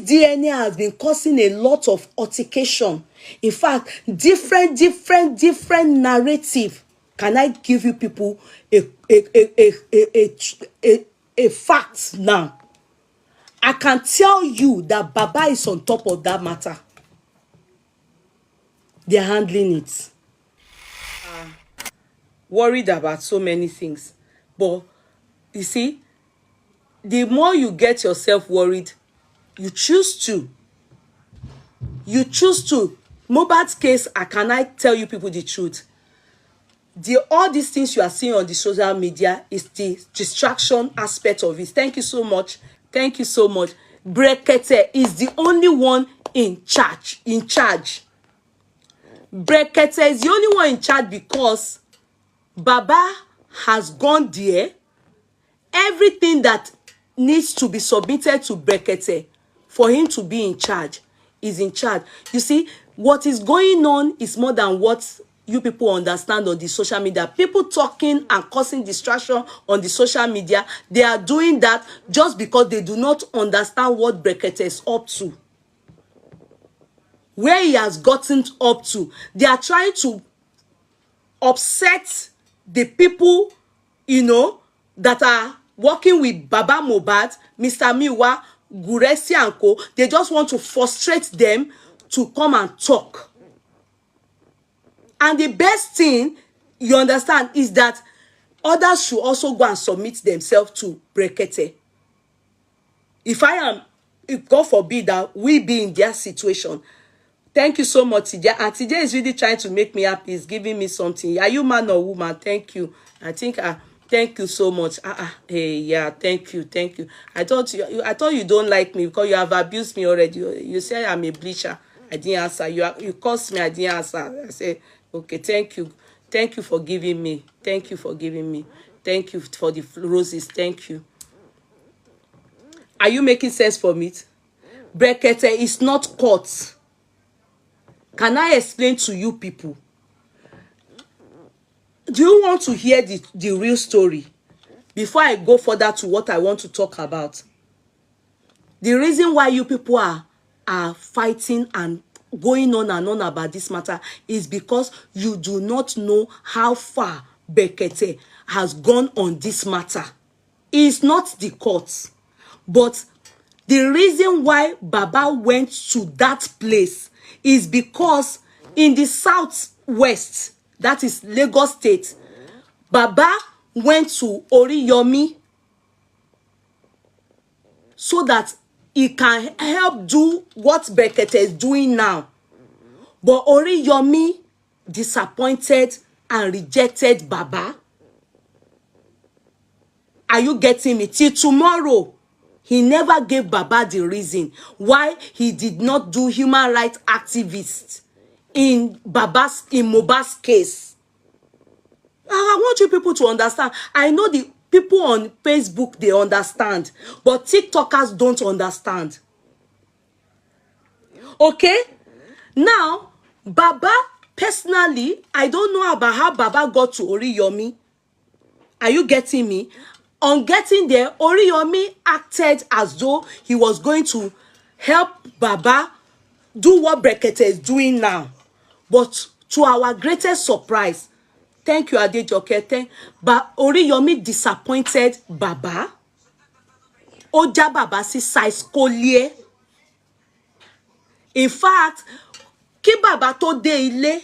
DNA has been causing a lot of altercation. In fact, different narrative. Can I give you people a fact now? I can tell you that Baba is on top of that matter. They're handling it. Worried about so many things. But you see, the more you get yourself worried, you choose to. Mohbad's case, can I tell you people the truth? All these things you are seeing on the social media is the distraction aspect of it. Thank you so much. Thank you so much. Brekete is the only one in charge. Brekete is the only one in charge because Baba has gone there. Everything that needs to be submitted to Brekete for him to be in charge is in charge. You see, what is going on is more than what you people understand on the social media. People talking and causing distraction on the social media, they are doing that just because they do not understand what Brekete is up to. Where he has gotten up to. They are trying to upset the people, you know, that are working with Baba Mohbad, Mr. Miwa, Guresi and Co. They just want to frustrate them to come and talk. And the best thing, you understand, is that others should also go and submit themselves to Brekete. If God forbid that we be in their situation. Thank you so much, TJ. And TJ is really trying to make me happy. He's giving me something. Are you man or woman? Thank you. I think thank you so much. Hey, yeah, thank you. I thought you don't like me because you have abused me already. You say I'm a bleacher. I didn't answer. You cursed me. I didn't answer. I say, okay, thank you. Thank you for giving me. Thank you for giving me. Thank you for the roses. Thank you. Are you making sense for me? Brekete is not caught. Can I explain to you people? Do you want to hear the real story? Before I go further to what I want to talk about. The reason why you people are fighting and going on and on about this matter is because you do not know how far Brekete has gone on this matter. It's not the court. But the reason why Baba went to that place is because in the southwest, that is Lagos State, Baba went to Oriyomi so that he can help do what Brekete is doing now. But Oriyomi disappointed and rejected Baba. Are you getting me? Till tomorrow, he never gave Baba the reason why he did not do human rights activists in Mohbad's case. I want you people to understand. I know the people on Facebook, they understand, but TikTokers don't understand. Okay? Now, Baba, personally, I don't know about how Baba got to Oriyomi. Are you getting me? On getting there, Oriyomi acted as though he was going to help Baba do what Brekete is doing now. But to our greatest surprise, thank you, Adejoke, but Oriyomi disappointed Baba. Oja Baba si size collier. In fact, ki Baba to de ile,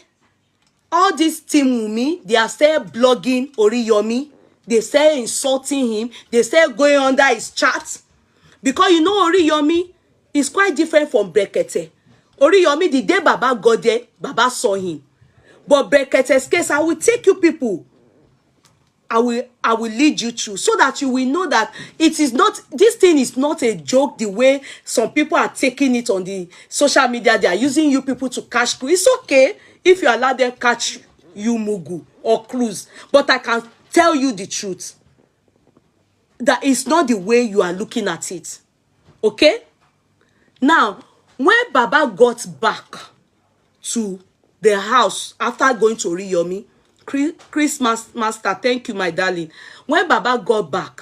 all this team Wunmi, they are still blogging Oriyomi. They say insulting him. They say going under his chat. Because you know Oriyomi is quite different from Brekete. Oriyomi, the day Baba got there, Baba saw him. But Brekete's case, I will take you people. I will lead you through so that you will know that it is not, this thing is not a joke the way some people are taking it on the social media. They are using you people to catch crew. It's okay if you allow them catch you Mugu or cruise. But I can tell you the truth. That is not the way you are looking at it. Okay? Now, when Baba got back to the house after going to Oriyomi, Christmas Master, thank you, my darling. When Baba got back,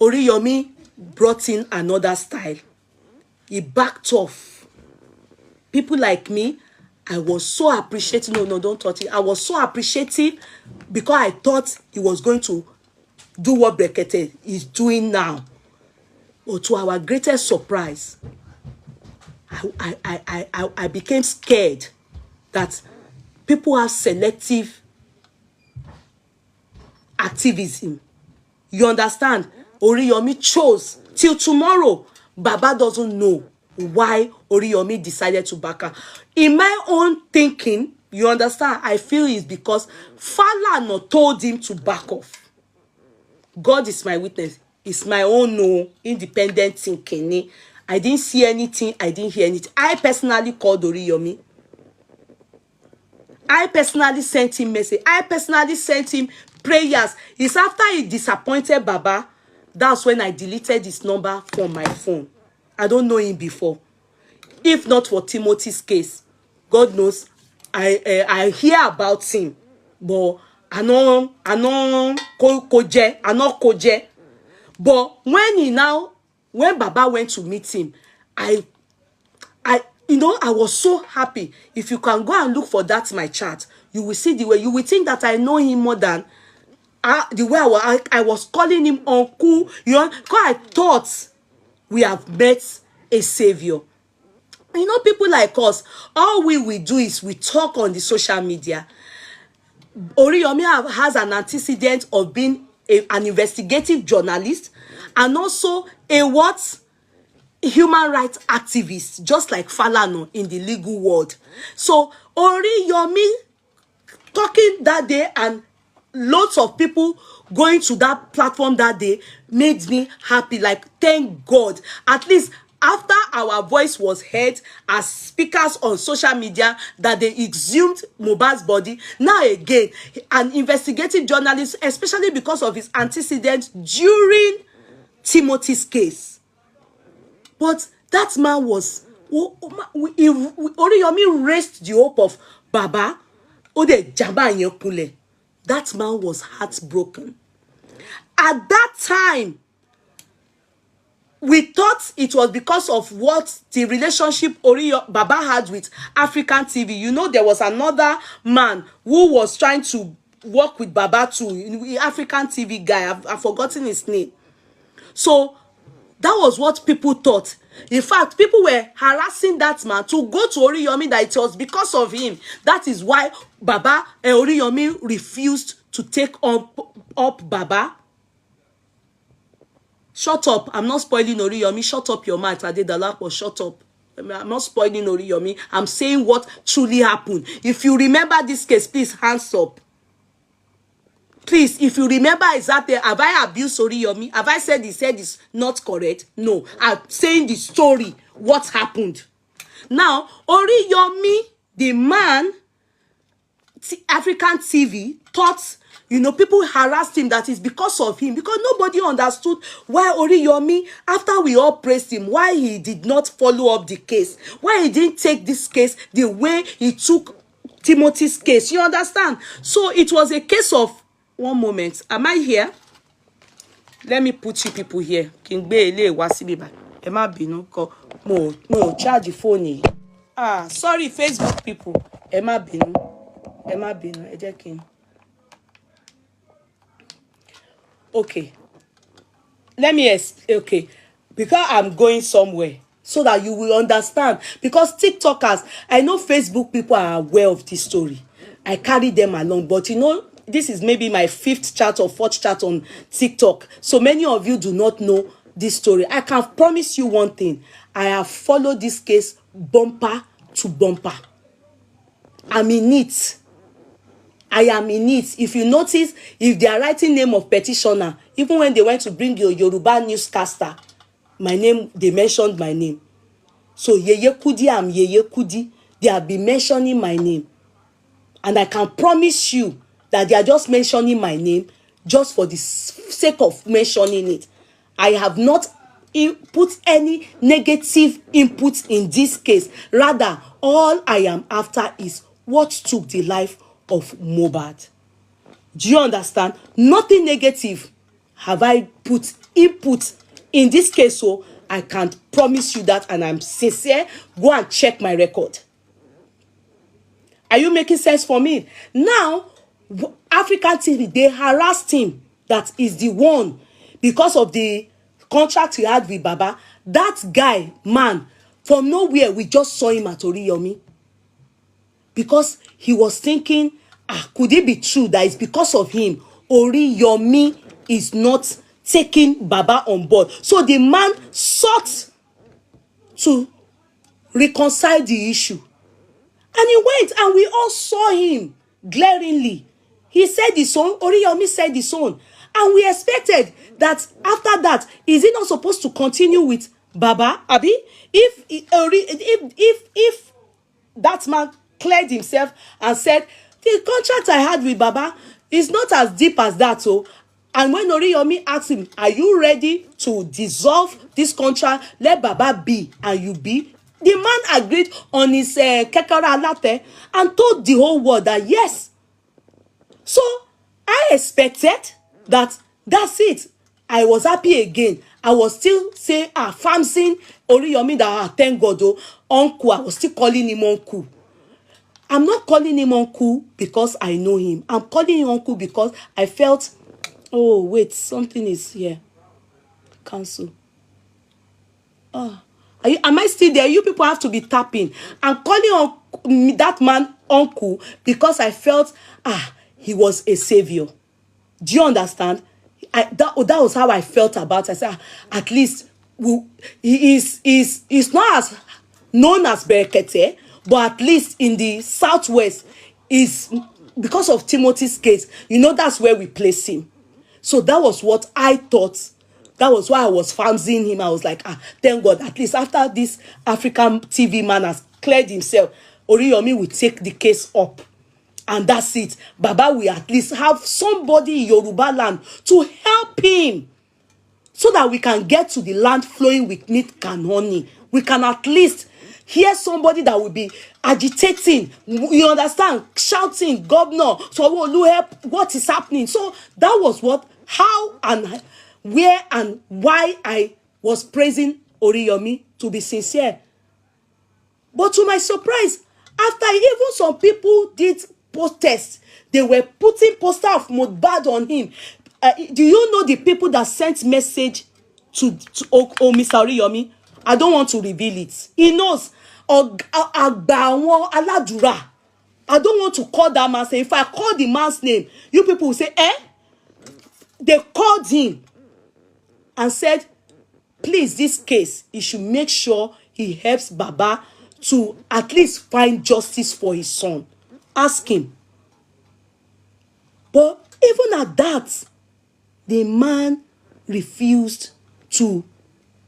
Oriyomi brought in another style. he backed off. People like me, I was so appreciative. No, don't touch it. I was so appreciative because I thought he was going to do what Brekete is doing now. But to our greatest surprise, I became scared that people have selective activism. You understand? Oriyomi chose till tomorrow. Baba doesn't know why Oriyomi decided to back her. In my own thinking, you understand, I feel it's because Falana told him to back off. God is my witness. It's my own no independent thinking. I didn't see anything. I didn't hear anything. I personally called Oriyomi. I personally sent him message. I personally sent him prayers. It's after he disappointed Baba. That's when I deleted his number from my phone. I don't know him before. If not for Timothy's case, God knows, I hear about him, but I know koje. But when Baba went to meet him, I was so happy. If you can go and look for that my chat, you will see the way you will think that I know him more than the way I was calling him uncle. Because I thought we have met a savior. People like us, all we will do is we talk on the social media. Oriyomi has an antecedent of being an investigative journalist and also a human rights activist, just like Falana in the legal world. So Oriyomi talking that day and lots of people going to that platform that day made me happy. Like, thank God. At least after our voice was heard as speakers on social media that they exhumed Mohbad's body, now again, an investigative journalist, especially because of his antecedents during Timothy's case. But that man was, Oriyomi raised the hope of Baba. That man was heartbroken. At that time, we thought it was because of what the relationship Baba had with African TV. There was another man who was trying to work with Baba too, African TV guy. I've forgotten his name. So that was what people thought. In fact, people were harassing that man to go to Oriyomi, that it was because of him. That is why Baba and Oriyomi refused to take up Baba. Shut up. I'm not spoiling Oriyomi. Shut up your mouth, Adedalapo. Shut up. I'm not spoiling Oriyomi. I'm saying what truly happened. If you remember this case, please hands up. Please, if you remember exactly, have I abused Oriyomi? Have I said he said it's not correct? No. I'm saying the story, what happened. Now, Oriyomi, the man, African TV, thought, people harassed him that is because of him. Because nobody understood why Oriyomi, after we all praised him, why he did not follow up the case. Why he didn't take this case the way he took Timothy's case. You understand? So it was a case of, one moment. Am I here? Let me put you people here. King Bele Wasibiba. Emma Binu ko mo charge the phone. Sorry, Facebook people. Emma Binu. King. Okay. Let me okay. Because I'm going somewhere so that you will understand. Because TikTokers, I know Facebook people are aware of this story. I carry them along, but this is maybe my 5th chat or 4th chat on TikTok. So many of you do not know this story. I can promise you one thing. I have followed this case bumper to bumper. I'm in it. I am in it. If you notice, if they are writing name of petitioner, even when they went to bring your Yoruba newscaster, my name, they mentioned my name. So Yeye Kudi, I'm Yeye Kudi. They have been mentioning my name. And I can promise you that they are just mentioning my name just for the sake of mentioning it. I have not put any negative input in this case. Rather, all I am after is what took the life of Mohbad. Do you understand? Nothing negative have I put input in this case. So I can promise you that, and I'm sincere. Go and check my record. Are you making sense for me? Now, African TV, they harassed him. That is the one, because of the contract he had with Baba. That guy, man, from nowhere, we just saw him at Oriyomi. Because he was thinking, could it be true that it's because of him Oriyomi is not taking Baba on board? So the man sought to reconcile the issue. And he went, and we all saw him glaringly. He said his own, Oriyomi said his own. And we expected that after that, is he not supposed to continue with Baba? Abi? If that man cleared himself and said, the contract I had with Baba is not as deep as that. So, and when Oriyomi asked him, are you ready to dissolve this contract? Let Baba be and you be. The man agreed on his kekara alate and told the whole world that yes. So I expected that that's it. I was happy again. I was still saying, Famsin Oriyomi, that thank God, oh, uncle. I was still calling him uncle. I'm not calling him uncle because I know him. I'm calling him uncle because I felt, oh, wait, something is here. Cancel. Am I still there? You people have to be tapping. I'm calling that man uncle because I felt, he was a savior. Do you understand? That was how I felt about it. I said, at least he is not as known as Berekete, but at least in the southwest, is because of Timothy's case. You know, that's where we place him. So that was what I thought. That was why I was fancying him. I was like, thank God, at least after this African TV man has cleared himself, Oriyomi will take the case up. And that's it. Baba will at least have somebody in Yoruba land to help him, so that we can get to the land flowing with milk and honey. We can at least hear somebody that will be agitating, you understand, shouting, governor, so help, what is happening? So that was how and where and why I was praising Oriyomi, to be sincere. But to my surprise, after even some people did protest, they were putting poster of Mohbad on him. Do you know the people that sent message to Mr. Oriyomi? I don't want to reveal it. He knows. I don't want to call that man's name. If I call the man's name, you people will say, They called him and said, please, this case, he should make sure he helps Baba to at least find justice for his son. Ask him. But even at that, the man refused to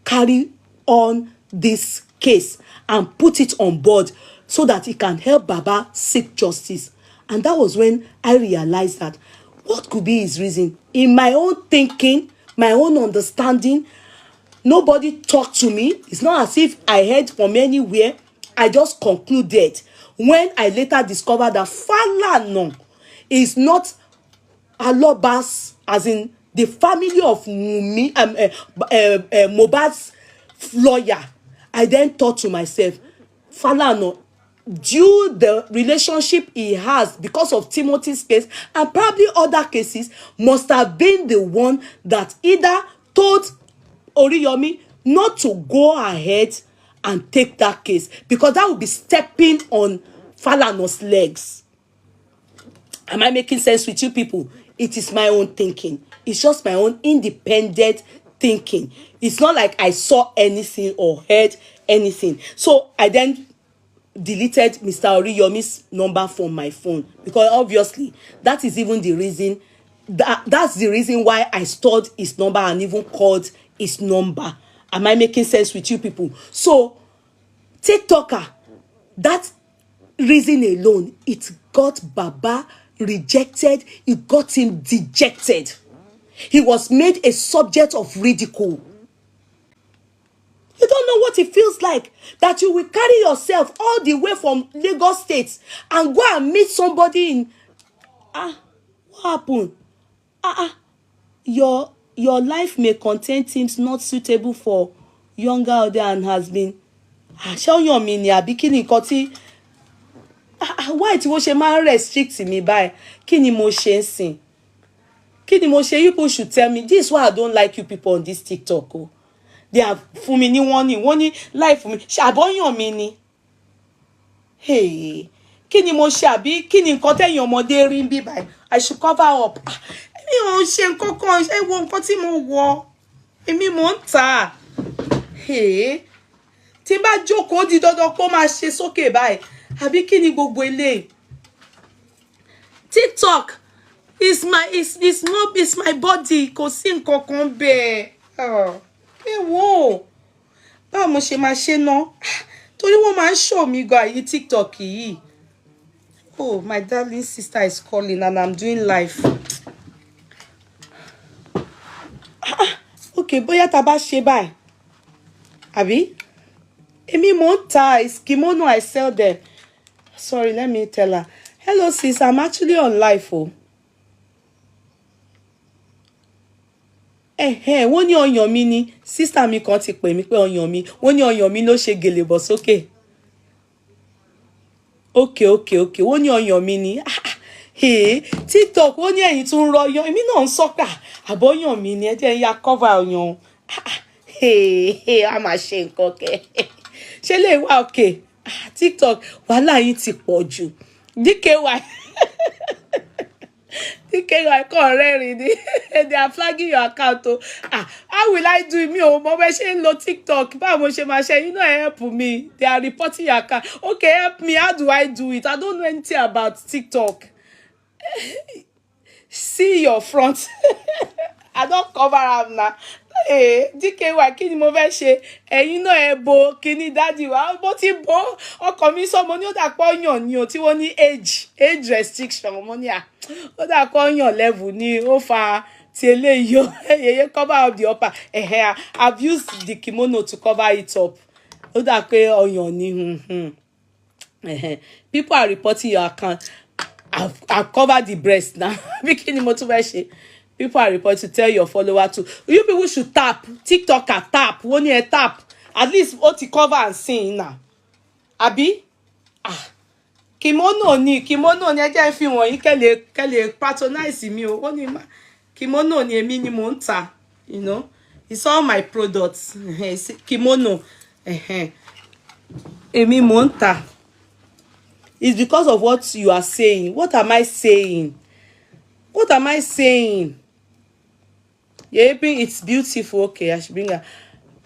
carry on this case and put it on board so that he can help Baba seek justice. And that was when I realized that what could be his reason? In my own thinking, my own understanding, nobody talked to me. It's not as if I heard from anywhere. I just concluded when I later discovered that Falana is not Alobas, as in the family of Mohbad's lawyer. I then thought to myself, Falana, due the relationship he has because of Timothy's case and probably other cases, must have been the one that either told Oriyomi not to go ahead and take that case, because that would be stepping on Falana's legs. Am I making sense with you people? It is my own thinking. It's just my own independent thinking. It's not like I saw anything or heard anything. So I then deleted Mr. Oriyomi's number from my phone, because obviously that is even the reason, that's the reason why I stored his number and even called his number. Am I making sense with you people? So TikToker, that reason alone, it got Baba rejected. It got him dejected. He was made a subject of ridicule. You don't know what it feels like, that you will carry yourself all the way from Lagos State and go and meet somebody in what happened? Your life may contain things not suitable for younger than has been ṣé ó yàn mí ni àbí kí ni nǹkan tí why tí wọ́n ṣe máa ń restrict mi báyìí kí ni mo ṣe ń sìn kí ni mo ṣe people should tell me this is why I don't like you people on this TikTok o they are fún mi ní wọ́n ní láì fún mi ṣàbọ̀yàn mi ni hey kí ni mo ṣe àbí kí ni nǹkan tẹ̀yìn ọmọdé rí ń bí báyìí I should cover up mi ò ṣe nǹkan kan ṣe wo nǹkan tí mo wọ èmi mò ń tà hey tí n bá jókòó di dandan kó máa ṣe sókè báyìí àbí kí ni gbogbo eléyìí TikTok is my body kò sí nǹkan kan bẹ́ẹ̀ ẹ wò báwo mo ṣe máa ṣe ná torí wọ́n máa ń show mi gan àyè TikTok yìí oh my darling sister is calling and I'm doing live okay bóyá tá bá ṣe báyìí àbí èmi mò ń ta is kimono I sell them sorry let me tell her hello sis I'm actually on live oh wọ́n ní ọyàn mi ni sister mi kan ti pè mí pé ọyàn mi wọ́n ní ọyàn mi ló ṣe gèlè bọ̀ sókè okay wọ́n ní ọyàn mi ni TikTok wọ́n ní ẹ̀yin tún rọyàn èmi náà ń sọ́kà àbọ̀yàn mi ni ẹ jẹ́ ń ya cover ọyàn a máa ṣe nǹkan kẹ́ ṣé lè wá okay TikTok wàhálà yín ti pọ̀ jù DKY kàn rẹ́rìn ni they are flagging your account o how will I do it mi ò mọ bẹ́ẹ̀ ṣe ń lo TikTok báwo mo ṣe máa ṣe you know help me they are reporting your account okay help me how do I do it I don't know anything about TikTok see your front I don't cover am na DKY kí ni mo fẹ́ ṣe ẹ̀yin náà ẹ bo kíní dáàdì wa bó ti bo ọkọ mi sọ mo ní ó dà pọ̀ yàn ni o tí wọ́n ní age restriction mo ní ó dà pọ̀ yàn level ni ó fa ti eléyìí o yeye cover up the upper I've used the kimono to cover it up ó dà pé ọyàn ni people are reporting your account I've covered the breast now bí kí ni mo tún fẹ́ ṣe. People are reporting to tell your follower too. You people should tap. TikToker tap. When you tap, at least what you cover and sing now. Abi? Kimono ni ẹ jẹ́ fi wọ̀nyí kẹ́lẹ̀ patronize mi o. Wọ́n ní kimono ni èmi ni mò ń tà. You know, it's all my products. Kimono. Èmi mò ń tà. It's because of what you are saying. What am I saying? What am I saying? Yeah, it's beautiful. Okay, I should bring her.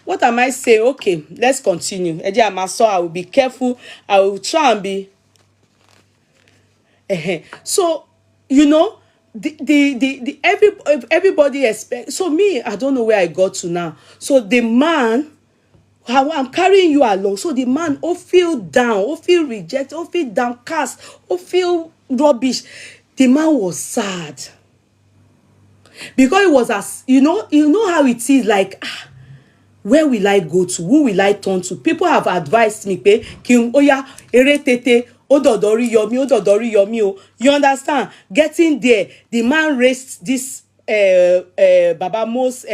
What am I saying? Okay, let's continue. I will be careful. I will try and be. So, you know, everybody expect. So me, I don't know where I got to now. So the man, I'm carrying you along. So the man, feel down, feel rejected, feel downcast, feel rubbish. The man was sad. Because it was as you know how it is like where will I go to? Who will I turn to? People have advised me pé kí oya ere tete ododori yomi o. You understand? Getting there, the man raised this Baba Mo's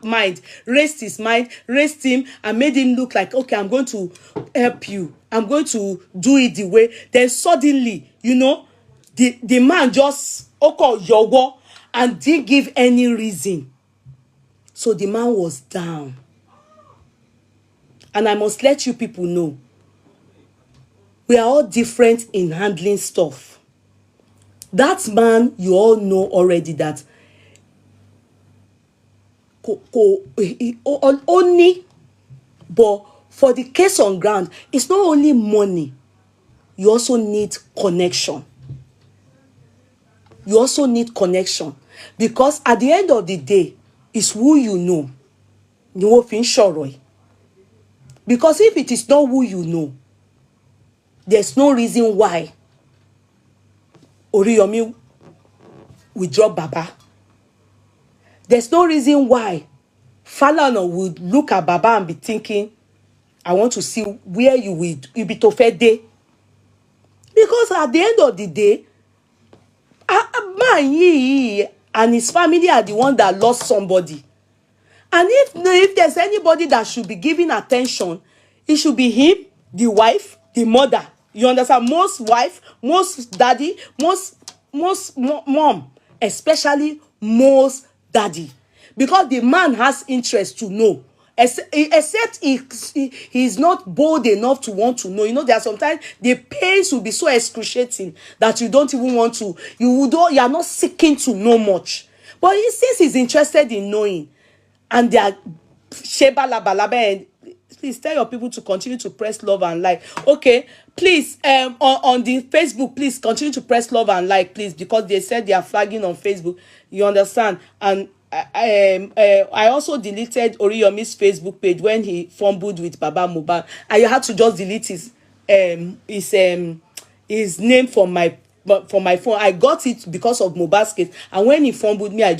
mind, raised his mind, raised him and made him look like okay, I'm going to help you. I'm going to do it the way. Then suddenly, you know, the man just yowo and didn't give any reason. So the man was down. And I must let you people know, we are all different in handling stuff. That man, you all know already that only, but for the case on ground, it's not only money. You also need connection. You also need connection. Because at the end of the day, it's who you know. Because if it is not who you know, there's no reason why Oriyomi will drop Baba. There's no reason why Falana would look at Baba and be thinking, I want to see where you will be to fede. Because at the end of the day, man and his family are the one that lost somebody. And if there's anybody that should be giving attention, it should be him, the wife, the mother. You understand? Most wife, most daddy, most mom, especially most daddy, because the man has interest to know. Except he's not bold enough to want to know. You know, there are sometimes the pains will be so excruciating that you don't even want to. You are not seeking to know much. But since he's interested in knowing, and they are sheba laba laba, and please tell your people to continue to press love and like. Okay, please, on the Facebook, please continue to press love and like, please, because they said they are flagging on Facebook. You understand? And I also deleted Oriyomi's Facebook page when he fumbled with Baba Mohbad. I had to just delete his name from my phone. I got it because of Mohbad's case, and when he fumbled me, I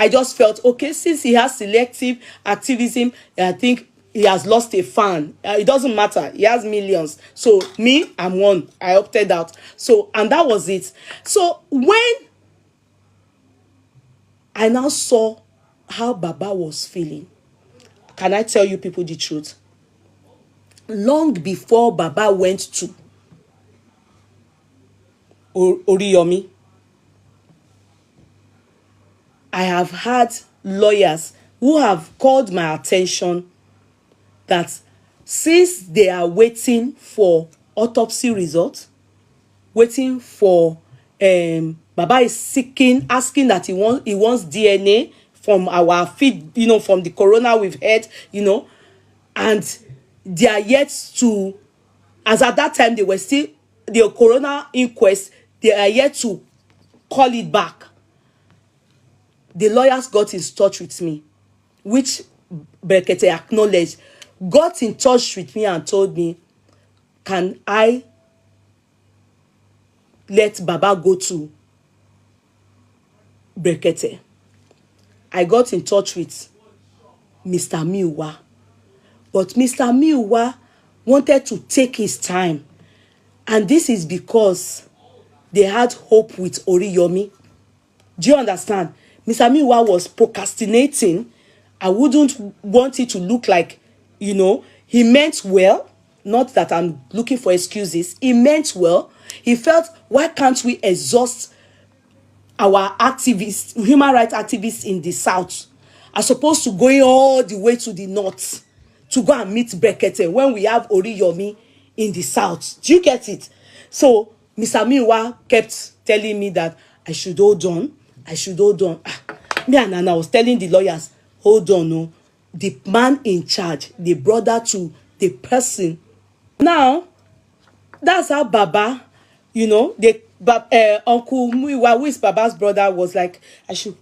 just felt okay. Since he has selective activism, I think he has lost a fan. It doesn't matter. He has millions. So me, I'm one. I opted out. So, and that was it. So when I now saw how Baba was feeling, can I tell you people the truth? Long before Baba went to Oriyomi, I have had lawyers who have called my attention that since they are waiting for autopsy results, waiting for Baba is asking that he wants DNA from our feed, you know, from the corona we've had, you know, and they are yet to, as at that time they were still the corona inquest, they are yet to call it back. The lawyers got in touch with me, which Brekete acknowledged, got in touch with me and told me, can I let Baba go to Brekete? I got in touch with Mr. Miwa, but Mr. Miwa wanted to take his time, and this is because they had hope with Oriyomi. Do you understand? Mr. Miwa was procrastinating. I wouldn't want it to look like, you know, he meant well. Not that I'm looking for excuses. He meant well. He felt, why can't we exhaust our activists, human rights activists in the south, as opposed to going all the way to the north to go and meet Brekete when we have Oriyomi in the south? Do you get it? So Mr. Miwa kept telling me that I should hold on. I should hold on. Me and Nana was telling the lawyers, hold on, no. The man in charge, the brother to the person. Now, that's how Baba, you know, Uncle Muiwa, who is Baba's brother, was like, I should,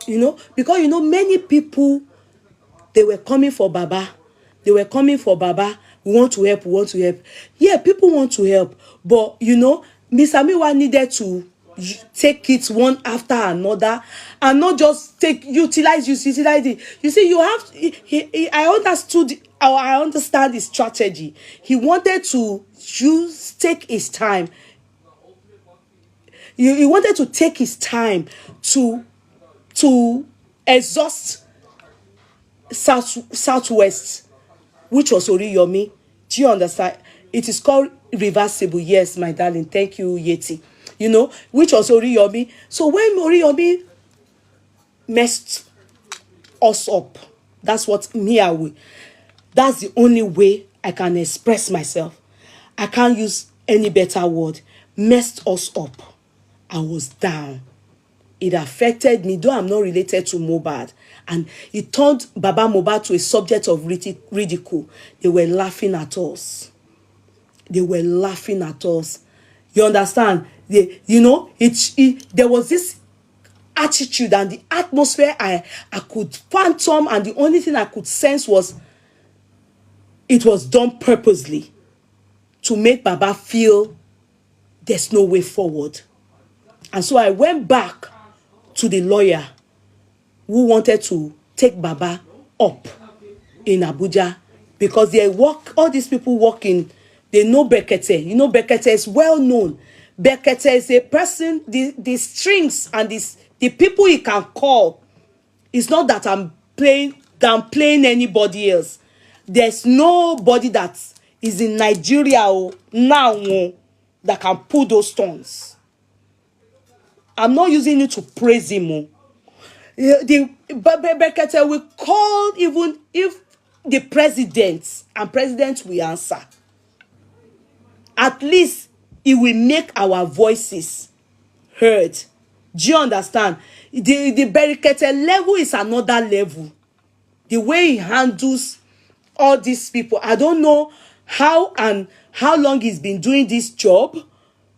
you know, because, you know, many people, they were coming for Baba. They were coming for Baba. We want to help, we want to help. Yeah, people want to help. But, you know, Mr. Miwa needed to take it one after another and not just utilize it. You see, you have I understand his strategy. He wanted to take his time. He wanted to take his time to exhaust Southwest, which was Oriyomi. Do you understand? It is called reversible. Yes, my darling. Thank you, Yeti. You know, which was Oriyomi. So when Oriyomi messed us up, that's what that's the only way I can express myself. I can't use any better word. Messed us up. I was down. It affected me, though I'm not related to Mohbad. And it turned Baba Mohbad to a subject of ridicule. They were laughing at us. They were laughing at us. You understand? You know, there was this attitude and the atmosphere I could phantom, and the only thing I could sense was it was done purposely to make Baba feel there's no way forward. And so I went back to the lawyer who wanted to take Baba up in Abuja, because all these people work in, they know Brekete. You know, Brekete is well known. Brekete is a person, the strings and the people he can call. It's not that I'm playing downplaying anybody else. There's nobody that is in Nigeria now that can pull those stones. I'm not using it to praise him. The Bekete will call even if the president and president will answer. At least it will make our voices heard. Do you understand? The Bekete level is another level. The way he handles all these people, I don't know how long he's been doing this job.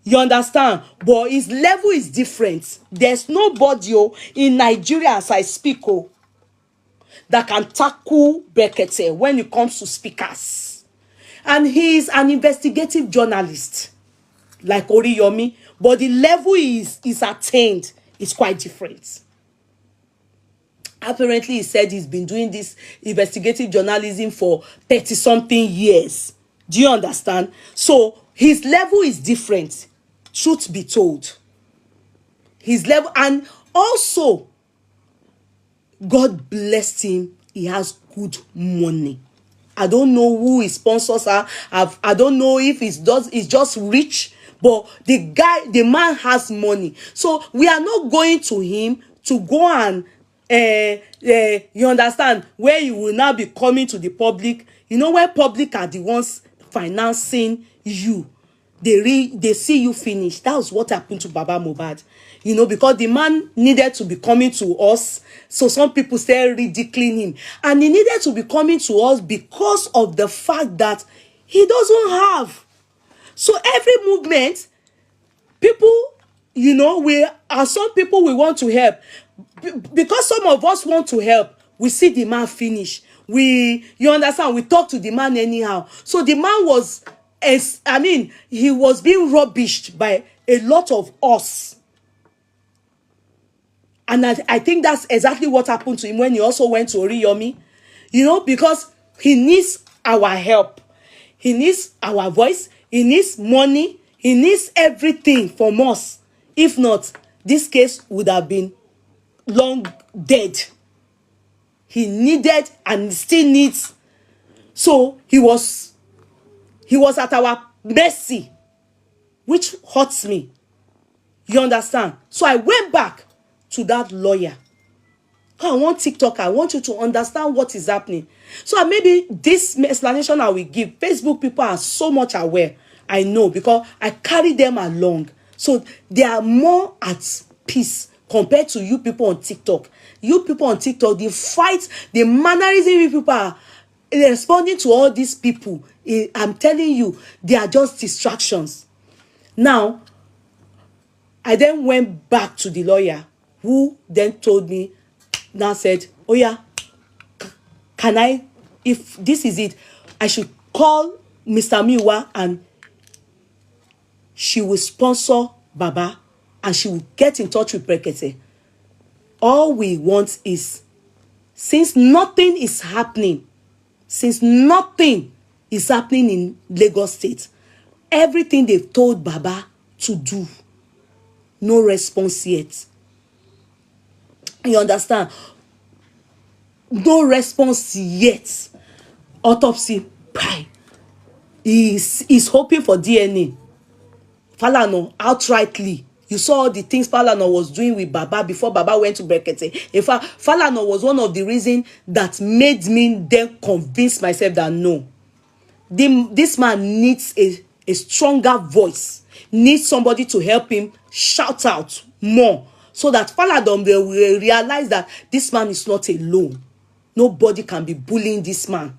You understand? But his level is different. There's nobody in Nigeria, as I speak, that can tackle Bekete when it comes to speakers. And he's an investigative journalist, like Oriyomi. But the level is attained is quite different. Apparently, he said he's been doing this investigative journalism for 30-something years. Do you understand? So his level is different. Truth be told, his level, and also God blessed him. He has good money. I don't know who his sponsors are. I don't know if he's just rich, but the man has money. So we are not going to him to go and you understand, where you will now be coming to the public. You know, where public are the ones financing you. They see you finish. That was what happened to Baba Mohbad. You know, because the man needed to be coming to us. So some people say ridiculing him. And he needed to be coming to us because of the fact that he doesn't have. So every movement, people, you know, some people we want to help. Because some of us want to help, we see the man finish. You understand? We talk to the man anyhow. So the man was... he was being rubbished by a lot of us. And I think that's exactly what happened to him when he also went to Oriyomi. You know, because he needs our help. He needs our voice. He needs money. He needs everything from us. If not, this case would have been long dead. He needed and still needs. So he was at our mercy, which hurts me. You understand? So I went back to that lawyer. I want TikTok. I want you to understand what is happening. So maybe this explanation I will give, Facebook people are so much aware. I know, because I carry them along. So they are more at peace compared to you people on TikTok. You people on TikTok, the fight, the mannerism you people are responding to all these people, I'm telling you, they are just distractions. Now, I then went back to the lawyer, who then told me, now said, oh yeah, can I, if this is it, I should call Mr. Miwa and she will sponsor Baba and she will get in touch with Bekete. All we want is, since nothing is happening in Lagos State, everything they've told Baba to do, no response yet. You understand? No response yet. Autopsy, is hoping for DNA. Falana, outrightly. You saw the things Falana was doing with Baba before Baba went to Bekete. In fact, Falana was one of the reasons that made me then convince myself that no, this man needs a stronger voice, needs somebody to help him shout out more, so that Falana will realize that this man is not alone. Nobody can be bullying this man.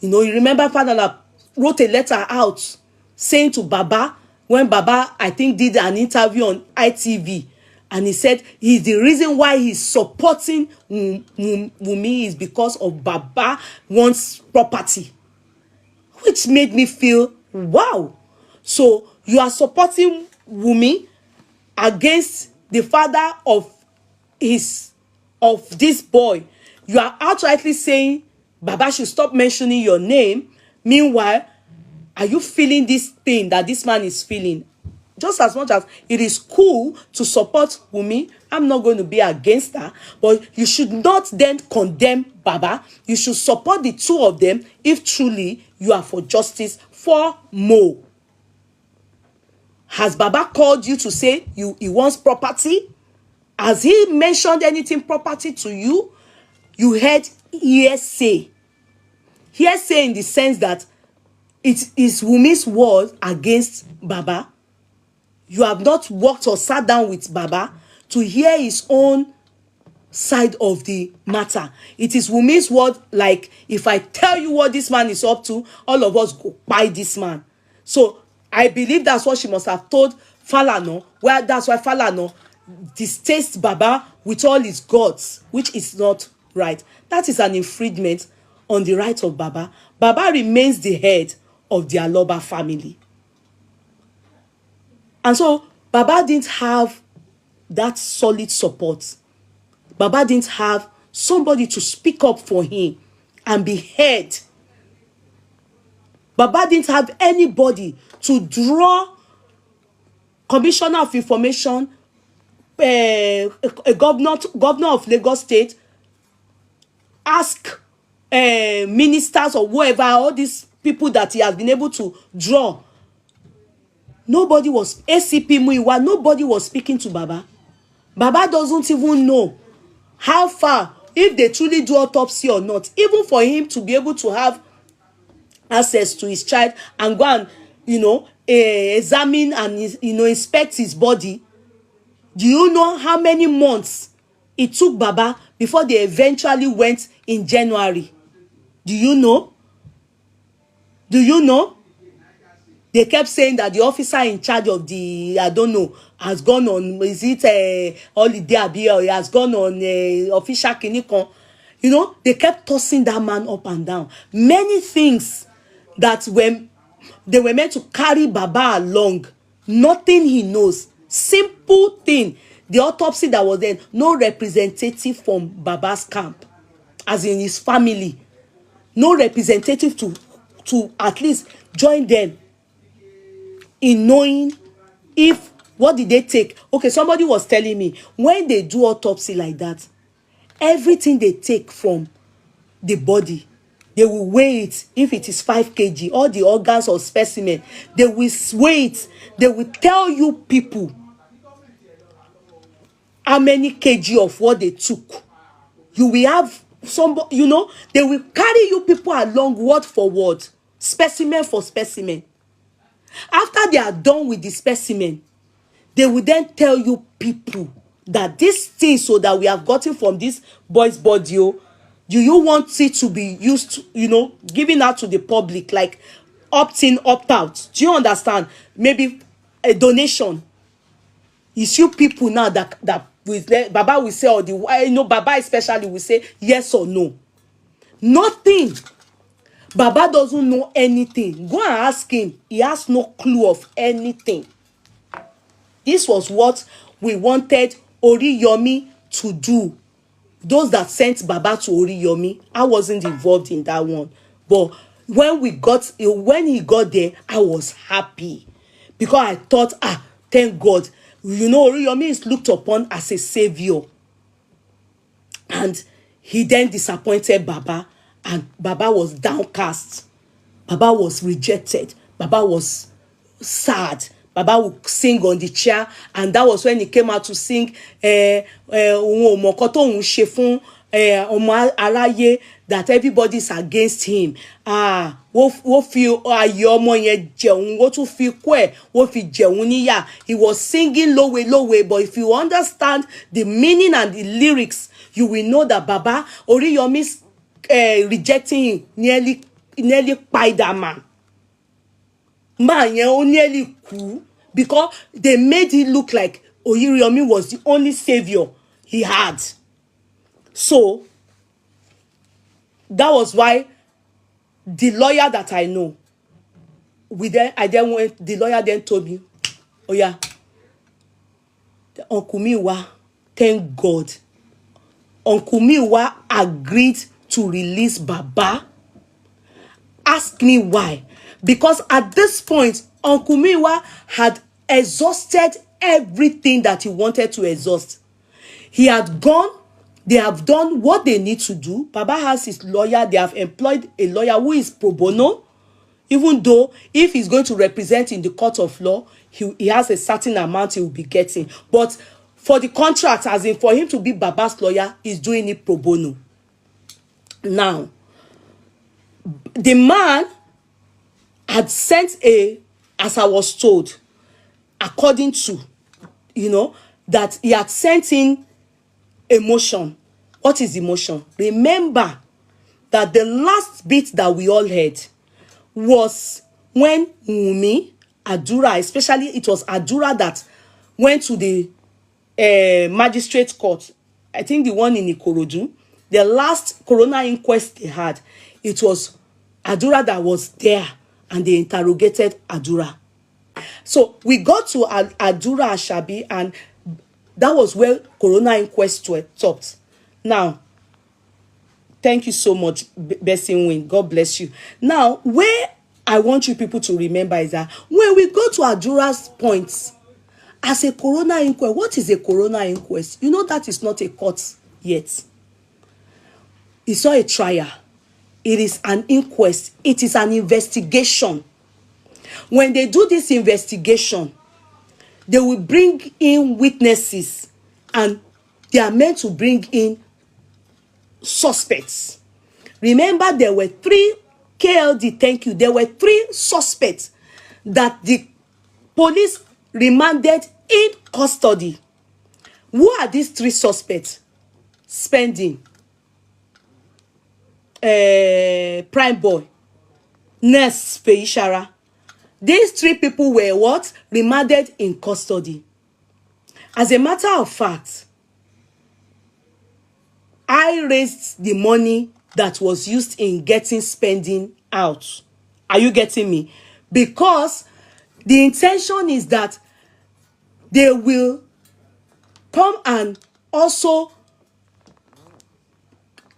You know, you remember Falana wrote a letter out saying to Baba, when Baba, I think, did an interview on ITV, and he said the reason why he's supporting Wunmi is because of Baba wants property, which made me feel, wow. So you are supporting Wunmi against the father of this boy. You are outrightly saying Baba should stop mentioning your name. Meanwhile, are you feeling this pain that this man is feeling? Just as much as it is cool to support Wunmi, I'm not going to be against her, but you should not then condemn Baba. You should support the two of them if truly you are for justice for Mo. Has Baba called you to say he wants property? Has he mentioned anything property to you? You heard hearsay. Hearsay in the sense that it is Wumi's word against Baba. You have not walked or sat down with Baba to hear his own side of the matter. It is Wumi's word, like, if I tell you what this man is up to, all of us go buy this man. So I believe that's what she must have told Falana. Well, that's why Falana distaste Baba with all his gods, which is not right. That is an infringement on the right of Baba. Baba remains the head of the Aloba family. And so Baba didn't have that solid support. Baba didn't have somebody to speak up for him and be heard. Baba didn't have anybody to draw Commissioner of Information, a governor of Lagos State, ask ministers or whoever, all these people that he has been able to draw. Nobody was, ACP Muiwa, nobody was speaking to Baba. Baba doesn't even know how far, if they truly do autopsy or not, even for him to be able to have access to his child and go and, examine and, inspect his body. Do you know how many months it took Baba before they eventually went in January? Do you know? Do you know? They kept saying that the officer in charge of the, I don't know, has gone on, is it a holiday or he has gone on official clinic. They kept tossing that man up and down. Many things that they were meant to carry Baba along. Nothing he knows. Simple thing. The autopsy that was there, no representative from Baba's camp, as in his family. No representative to at least join them in knowing if, what did they take? Okay, somebody was telling me, when they do autopsy like that, everything they take from the body, they will weigh it. If it is 5 kg, all the organs or specimen, they will weigh it. They will tell you people how many kg of what they took. You will have somebody, they will carry you people along word for word, specimen for specimen. After they are done with the specimen, they will then tell you people that this thing so that we have gotten from this boy's body, do you want it to be used, given out to the public, like opt in, opt out? Do you understand? Maybe a donation. It's you people now that Baba will say, or Baba especially will say yes or no. Nothing. Baba doesn't know anything. Go and ask him. He has no clue of anything. This was what we wanted Oriyomi to do. Those that sent Baba to Oriyomi, I wasn't involved in that one. But when he got there, I was happy. Because I thought, thank God. Oriyomi is looked upon as a savior. And he then disappointed Baba. And Baba was downcast. Baba was rejected. Baba was sad. Baba would sing on the chair. And that was when he came out to sing that everybody's against him. He was singing low way. But if you understand the meaning and the lyrics, you will know that Baba Oriyomi's rejecting him nearly kpai that man. Nearly cool, because they made it look like Oriyomi was the only savior he had. So that was why the lawyer that I know, the lawyer then told me, oh yeah, Uncle Miwa, thank God, Uncle Miwa agreed to release Baba. Ask me why. Because at this point, Uncle Miwa had exhausted everything that he wanted to exhaust. He had gone. They have done what they need to do. Baba has his lawyer. They have employed a lawyer who is pro bono. Even though if he's going to represent in the court of law, he has a certain amount he will be getting. But for the contract, as in for him to be Baba's lawyer, he's doing it pro bono. Now, the man had sent as I was told, according to, that he had sent in a motion. What is the motion? Remember that the last bit that we all heard was when Wunmi, Adura, especially it was Adura that went to the magistrate court. I think the one in Ikorodu. The last coroner inquest they had, it was Adura that was there, and they interrogated Adura. So we got to Adura Ashabi, and that was where coroner inquest stopped. Now, thank you so much, Bessie Win. God bless you. Now, where I want you people to remember is that when we go to Adura's points, as a coroner inquest, what is a coroner inquest? You know that is not a court yet. It's not a trial. It is an inquest. It is an investigation. When they do this investigation, they will bring in witnesses, and they are meant to bring in suspects. Remember, there were 3 KLD, thank you. There were 3 suspects that the police remanded in custody. Who are these 3 suspects? Spending, Prime Boy, Nurse Feishara. These 3 people were what? Remanded in custody. As a matter of fact, I raised the money that was used in getting Spending out. Are you getting me? Because the intention is that they will come and also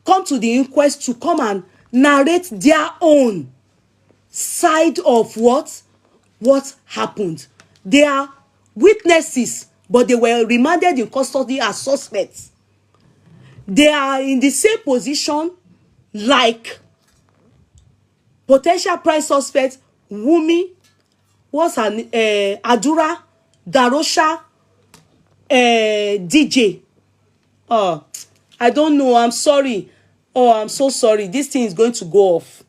come to the inquest to come and narrate their own side of what happened. They are witnesses, but they were remanded in custody as suspects. They are in the same position like potential prime suspects Wunmi, Adura, Darosha, DJ. Oh, I don't know. I'm sorry. Oh, I'm so sorry. This thing is going to go off.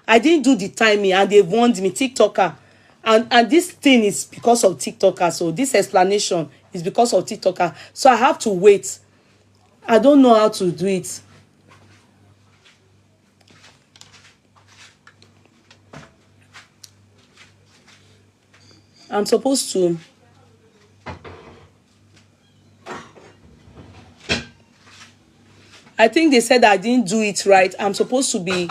I didn't do the timing, and they warned me, TikToker. And this thing is because of TikToker. So this explanation is because of TikToker. So I have to wait. I don't know how to do it. I'm supposed to. I think they said I didn't do it right. I'm supposed to.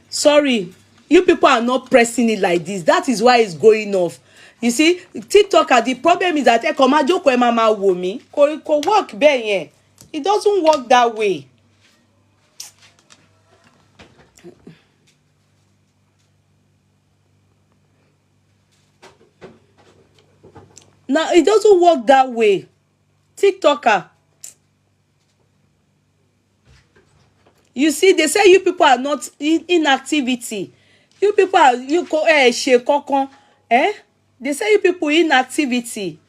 Sorry. You people are not pressing it like this. That is why it's going off. You see, TikToker, the problem is that work it doesn't work that way. Now, it doesn't work that way. TikToker. You see, they say you people are not in activity. You people are, they say you people in activity.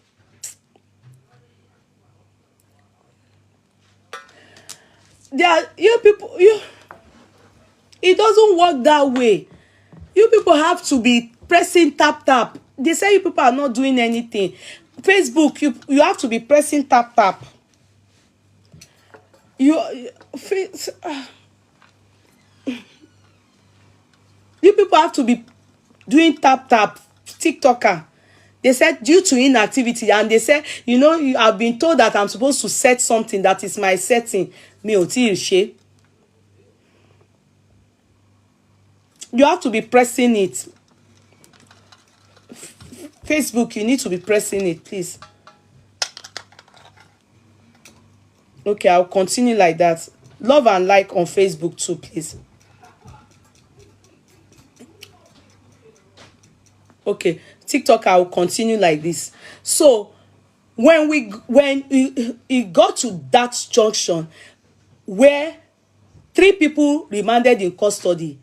It doesn't work that way. You people have to be pressing tap. They say you people are not doing anything. Facebook, you have to be pressing tap. You people have to be doing tap. TikToker. They said due to inactivity, and they said, you have been told that I'm supposed to set something that is my setting. You have to be pressing it. Facebook, you need to be pressing it, please. Okay, I'll continue like that. Love and like on Facebook too, please. Okay, TikTok, I will continue like this. So, when he got to that junction where 3 people remanded in custody.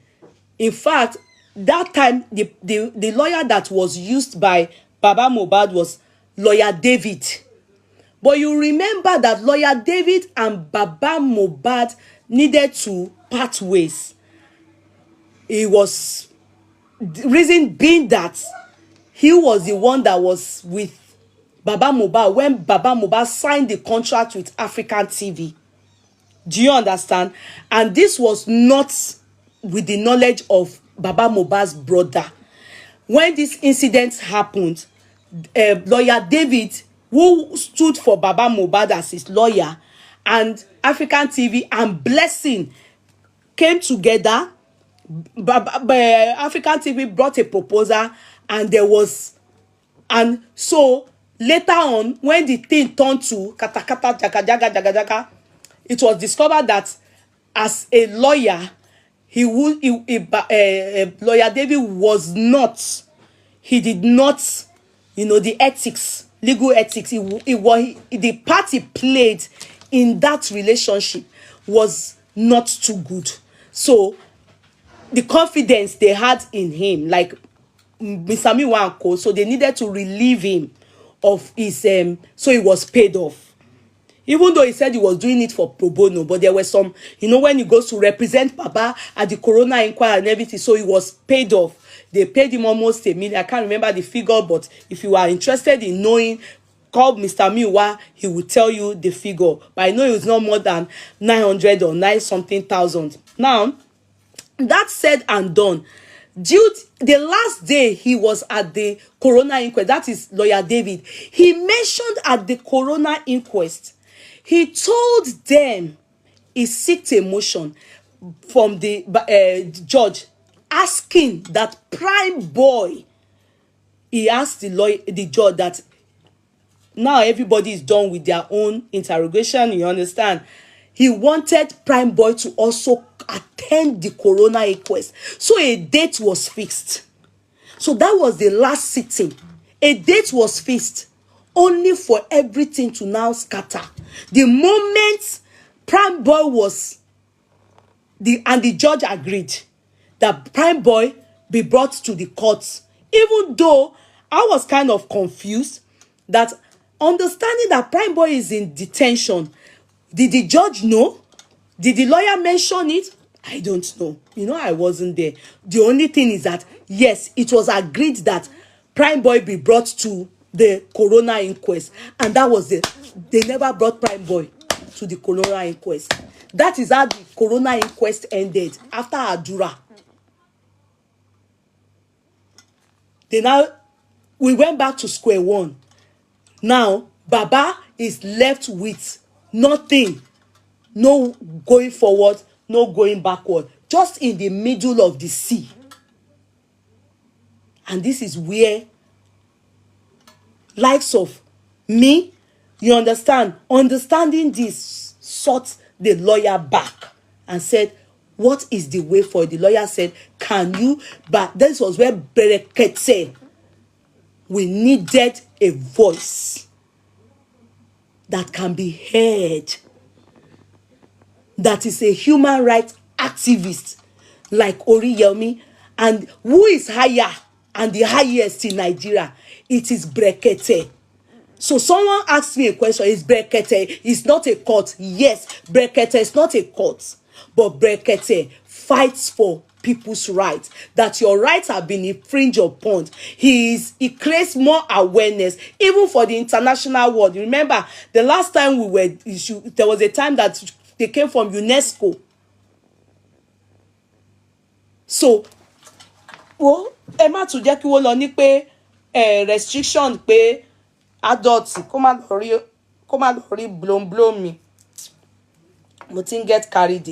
In fact, that time the lawyer that was used by Baba Mohbad was lawyer David. But you remember that lawyer David and Baba Mohbad needed to part ways. It was the reason being that he was the one that was with Baba Mohbad when Baba Mohbad signed the contract with African TV. Do you understand? And this was not with the knowledge of Baba Mohbad's brother. When this incident happened, lawyer David, who stood for Baba Mohbad as his lawyer, and African TV and Blessing came together. African TV brought a proposal, and there was, and so later on, when the thing turned to kata kata jaga jaga jaga jaga, it was discovered that as a lawyer, lawyer David was not, he did not, the ethics, legal ethics, the part he played in that relationship was not too good. So the confidence they had in him, like Mr. Miwanko, so they needed to relieve him of his so he was paid off. Even though he said he was doing it for pro bono, but there were some, when he goes to represent Baba at the Corona Inquiry and everything, so he was paid off. They paid him almost $1 million. I can't remember the figure, but if you are interested in knowing, call Mr. Miwa, he will tell you the figure. But I know it was not more than 900 or 9 something thousand. Now, that said and done, the last day he was at the Corona Inquest, that is lawyer David, he mentioned at the Corona Inquest, he told them he sought a motion from the judge asking that Prime Boy, he asked the judge that now everybody is done with their own interrogation, you understand? He wanted Prime Boy to also attend the Corona Inquest. So a date was fixed. So that was the last sitting. A date was fixed only for everything to now scatter. The moment Prime Boy was and the judge agreed that Prime Boy be brought to the courts, even though I was kind of confused that understanding that Prime Boy is in detention. Did the judge know? Did the lawyer mention it? I don't know. I wasn't there. The only thing is that, yes, it was agreed that Prime Boy be brought to the Corona Inquest. And that was it. They never brought Prime Boy to the Corona Inquest. That is how the Corona Inquest ended after Adura. We went back to square one. Now, Baba is left with nothing. No going forward, no going backward. Just in the middle of the sea. And this is where likes of me, you understand, understanding this, sought the lawyer back and said, what is the way forward? The lawyer said, can you? But this was where Bereket said, we needed a voice that can be heard, that is a human rights activist like Oriyomi, and who is higher and the highest in Nigeria? It is Brekete. So someone asked me a question, is Brekete is not a court? Yes, Brekete is not a court, but Brekete fights for people's rights, that your rights have been infringed upon. He creates more awareness, even for the international world. Remember, the last time there was a time that they came from UNESCO. So, Emma to jẹ́ kí wọ́n lọ ní pé restriction pé adults kó má lọ rí blow me. Mo ti ń get carried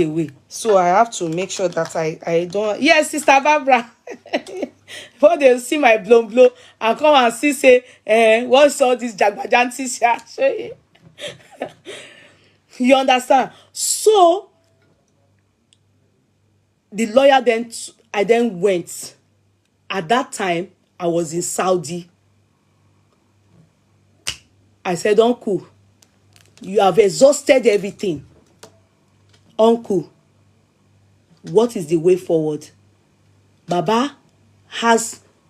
away. So I have to make sure that I don't. Yes, Sister Barbara. Before they see my blow and come and say, what's all this jagbajanti? You understand? So the lawyer then, I then went. At that time, I was in Saudi. I said, Uncle, you have exhausted everything. Uncle, what is the way forward? Baba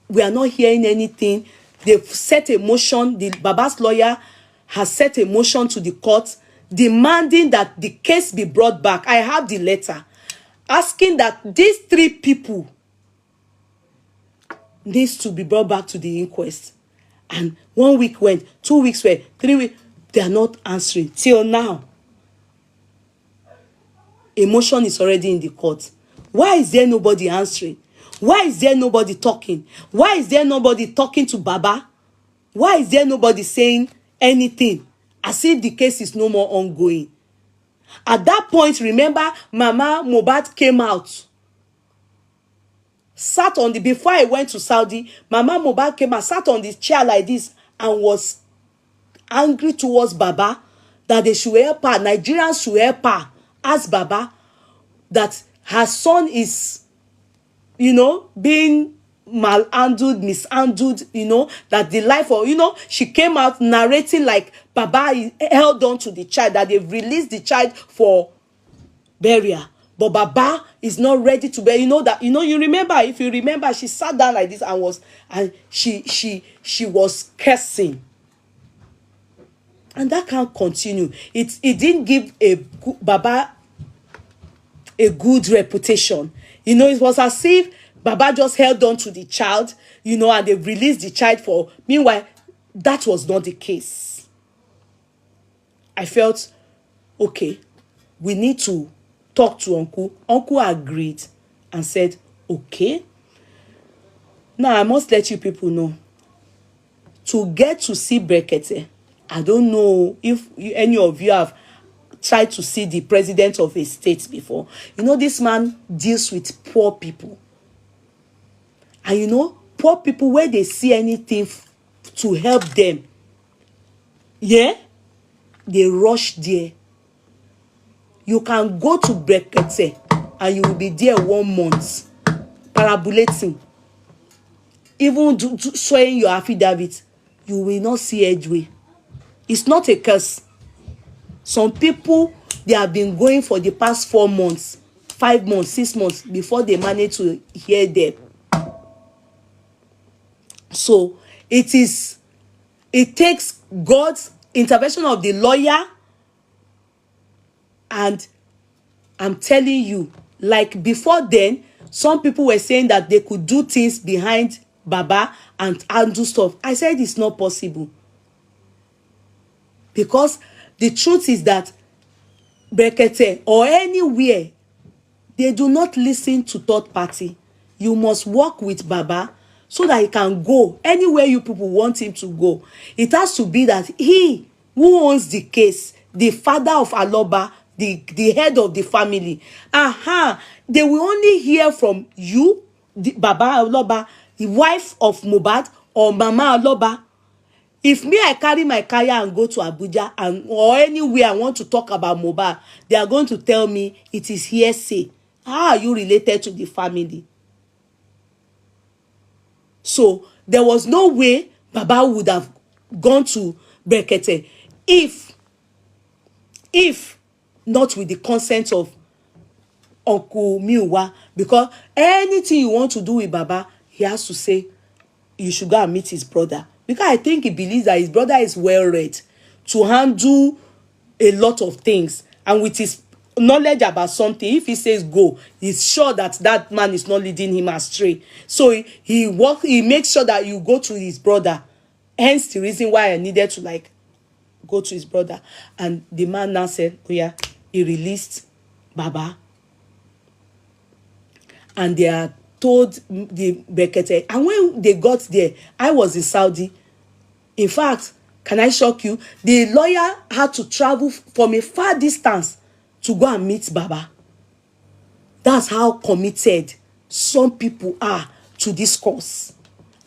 we are not hearing anything. They've set a motion. Baba's lawyer has set a motion to the court demanding that the case be brought back. I have the letter asking that these 3 people needs to be brought back to the inquest. And 1 week went, 2 weeks went, 3 weeks. They are not answering till now. A motion is already in the court. Why is there nobody answering? Why is there nobody talking? Why is there nobody talking to Baba? Why is there nobody saying anything? As if the case is no more ongoing. At that point, remember, Mama Mohbad came out. Sat on before I went to Saudi, Mama Mohbad came out, sat on the chair like this and was angry towards Baba that they should help her. Nigerians should help her. Ask Baba that her son is, being mishandled, that the life of, she came out narrating like Baba held on to the child, that they've released the child for burial. But Baba is not ready to bear. You remember, if you remember, she sat down like this and she was cursing. And that can't continue. It didn't give Baba a good reputation. It was as if Baba just held on to the child, and they released the child for. Meanwhile, that was not the case. I felt, okay, we need to talk to Uncle. Uncle agreed and said, okay. Now, I must let you people know. To get to see Brekete, I don't know if any of you have tried to see the president of a state before. This man deals with poor people. And poor people, where they see anything to help them, they rush there. You can go to Brekete and you will be there 1 month, parabolating. Even showing your affidavit, you will not see edgeway. It's not a curse. Some people, they have been going for the past 4 months, 5 months, 6 months before they manage to hear them. So it takes God's intervention of the lawyer. And I'm telling you, like before then, some people were saying that they could do things behind Baba and do stuff. I said it's not possible. Because the truth is that Brekete or anywhere, they do not listen to third party. You must work with Baba so that he can go anywhere you people want him to go. It has to be that he who owns the case, the father of Aloba, the head of the family, they will only hear from you, the Baba Aloba, the wife of Mohbad, or Mama Aloba. If me, I carry my car and go to Abuja or anywhere I want to talk about Mohbad, they are going to tell me it is hearsay. How are you related to the family? So there was no way Baba would have gone to Brekete if not with the consent of Uncle Miwa, because anything you want to do with Baba, he has to say you should go and meet his brother. Because I think he believes that his brother is well read to handle a lot of things. And with his knowledge about something, if he says go, he's sure that that man is not leading him astray. So he makes sure that you go to his brother. Hence the reason why I needed to go to his brother. And the man now said, oh yeah, he released Baba. And they are told the Brekete. And when they got there, I was in Saudi. In fact, can I shock you? The lawyer had to travel from a far distance to go and meet Baba. That's how committed some people are to this cause.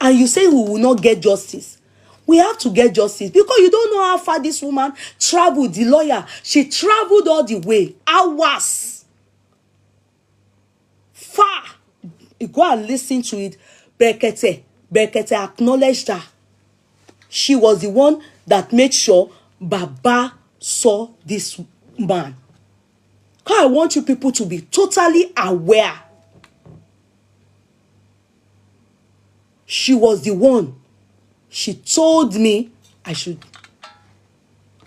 And you say we will not get justice. We have to get justice because you don't know how far this woman traveled. The lawyer, she traveled all the way, hours, far. go and listen to it. Brekete acknowledged her. She was the one that made sure Baba saw this man. I want you people to be totally aware. She was the one. She told me I should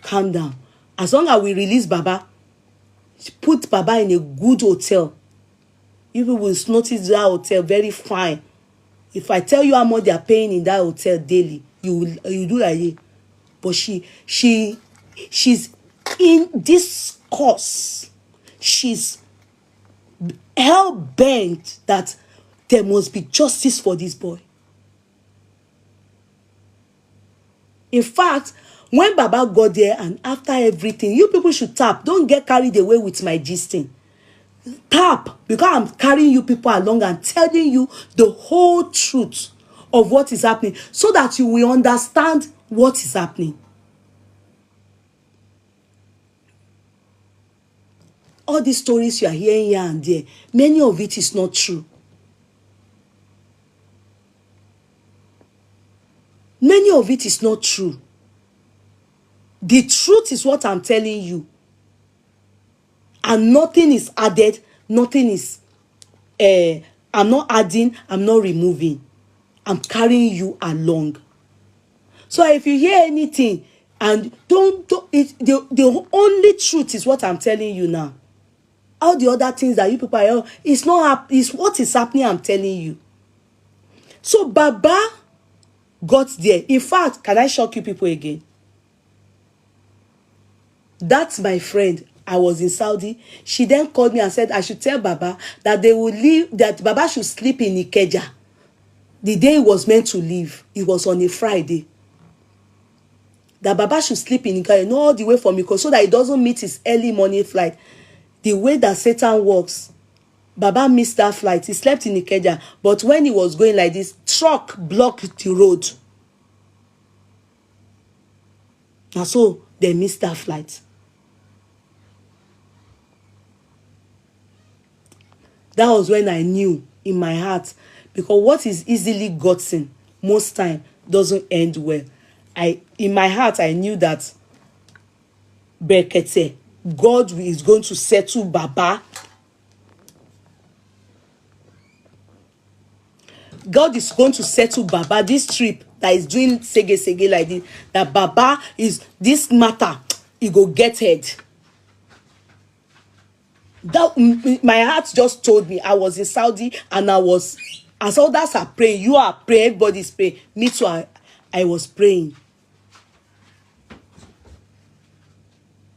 calm down. As long as we release Baba, put Baba in a good hotel. You people will notice that hotel very fine. If I tell you how much they are paying in that hotel daily, you do like it. But she's in this course. She's hell bent that there must be justice for this boy. In fact, when Baba got there and after everything, you people should tap. Don't get carried away with my gisting. Tap, because I'm carrying you people along and telling you the whole truth of what is happening so that you will understand what is happening. All these stories you are hearing here and there, many of it is not true. Many of it is not true. The truth is what I'm telling you. And nothing is added, nothing is, I'm not adding, I'm not removing. I'm carrying you along. So if you hear anything, and the only truth is what I'm telling you now. All the other things that you people are, it's not, it's what is happening, I'm telling you. So Baba got there. In fact, can I shock you people again? That's my friend. I was in Saudi. She then called me and said I should tell Baba that they will leave, that Baba should sleep in Ikeja. The day he was meant to leave, it was on a Friday. That Baba should sleep in Ikeja, not all the way from Ikeja, so that he doesn't meet his early morning flight. The way that Satan works, Baba missed that flight. He slept in Ikeja, but when he was going like this, truck blocked the road. And so they missed that flight. That was when I knew in my heart, because what is easily gotten most time doesn't end well. In my heart, I knew that Brekete, God is going to settle Baba. God is going to settle Baba. This trip that is doing sege like this, that Baba is, this matter, he go get head. That my heart just told me. I was in Saudi and I was, as others are praying, you are praying, everybody's praying. Me too, I was praying.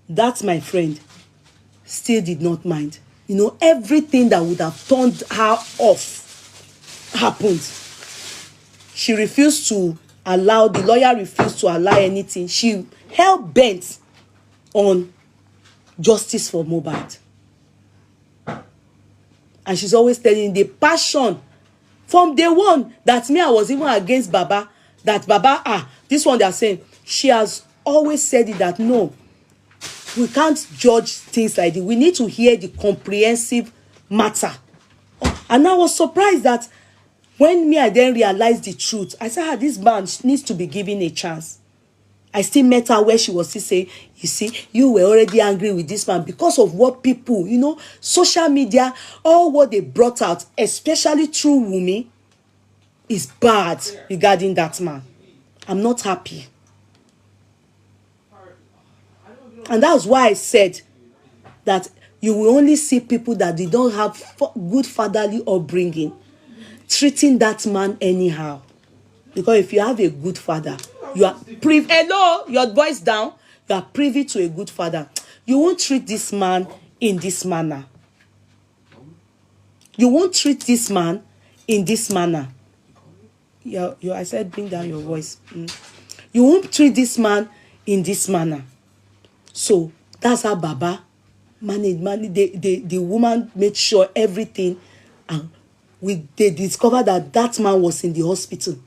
That, my friend, still did not mind. You know, everything that would have turned her off happened. She refused to allow, the lawyer refused to allow anything. She hell bent on justice for Mohbad. And she's always telling the passion from day one that me, I was even against Baba, that Baba, this one they are saying, she has always said it that no, we can't judge things like this. We need to hear the comprehensive matter. And I was surprised that when I then realized the truth, I said, this man needs to be given a chance. I still met her where she was still saying, you see, you were already angry with this man because of what people, you know, social media, all what they brought out, especially through Wumi, is bad regarding that man. I'm not happy. And that's why I said that you will only see people that they don't have good fatherly upbringing treating that man anyhow. Because if you have a good father, you are privy. Hello, your voice down. You are privy to a good father. You won't treat this man in this manner. You won't treat this man in this manner. I said, bring down your voice. You won't treat this man in this manner. So that's how Baba managed. The woman made sure everything, and they discovered that man was in the hospital.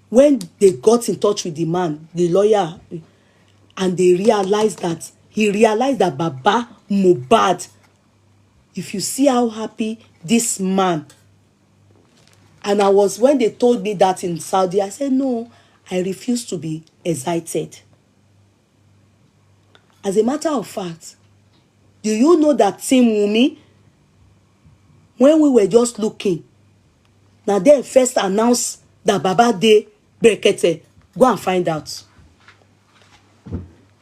When they got in touch with the man, the lawyer, and he realized that Baba Mohbad, if you see how happy this man And I was, when they told me that in Saudi, I said, no, I refuse to be excited. As a matter of fact, do you know that Team Wunmi, when we were just looking, now they first announced that Baba dey Brekete. Go and find out.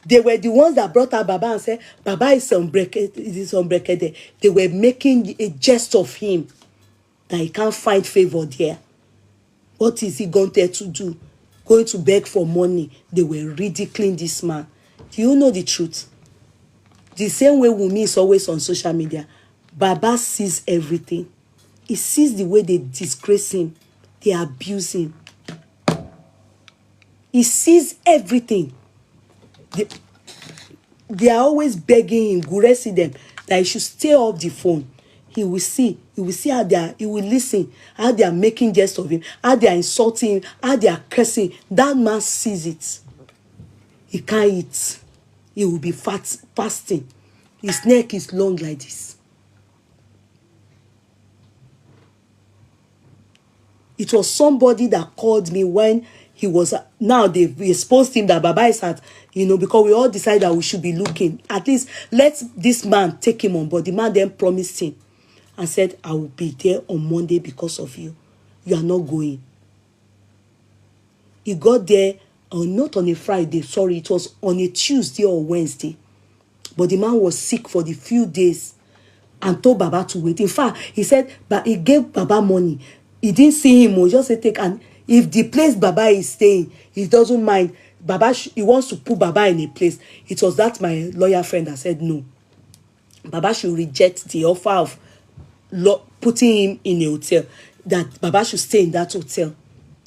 They were the ones that brought out Baba and said, Baba is on Brekete. They were making a jest of him, that he can't find favor there. What is he going there to do? Going to beg for money. They were ridiculing this man. Do you know the truth? The same way Wunmi is always on social media, Baba sees everything. He sees the way they disgrace him, they abuse him. He sees everything. They are always begging him, Guresi them, that he should stay off the phone. He will see how he will listen, how they are making jest of him, how they are insulting him, how they are cursing. That man sees it. He can't eat. He will be fasting. His neck is long like this. It was somebody that called me when he was, now they've exposed him that Baba is at, because we all decided that we should be looking. At least let this man take him on board. The man then promised him and said, I will be there on Monday because of you. You are not going. He got there, not on a Friday, sorry, it was on a Tuesday or Wednesday. But the man was sick for the few days and told Baba to wait. In fact, he said, but he gave Baba money. He didn't see him, he just said, take, and if the place Baba is staying, he doesn't mind. Baba, he wants to put Baba in a place. It was that my lawyer friend that said no. Baba should reject the offer of putting him in a hotel. That Baba should stay in that hotel.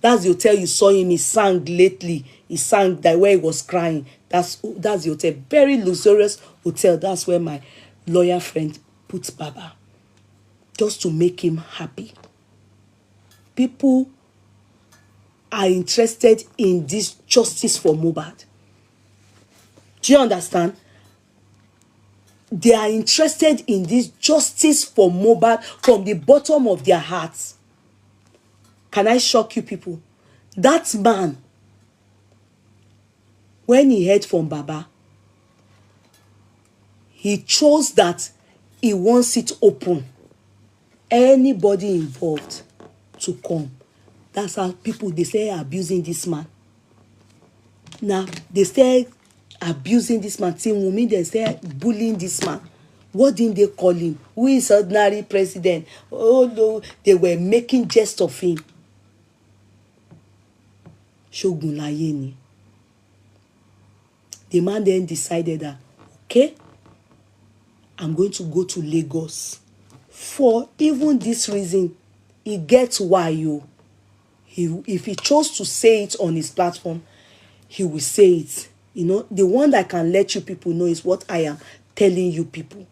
That's the hotel you saw him. He sang lately. He sang that where he was crying. That's the hotel. Very luxurious hotel. That's where my lawyer friend puts Baba. Just to make him happy. People are interested in this justice for Mohbad. Do you understand? They are interested in this justice for Mohbad from the bottom of their hearts. Can I shock you people? That man, when he heard from Baba, he chose that he wants it open. Anybody involved to come. That's how people, they say, abusing this man. Now, they say abusing this man. Team Wunmi, they say bullying this man. What didn't they call him? Who is ordinary president? Oh, no, they were making jest of him. Shogun Layeni. The man then decided that, okay, I'm going to go to Lagos. For even this reason, he gets why you. If he chose to say it on his platform, he will say it. The one that can let you people know is what I am telling you people.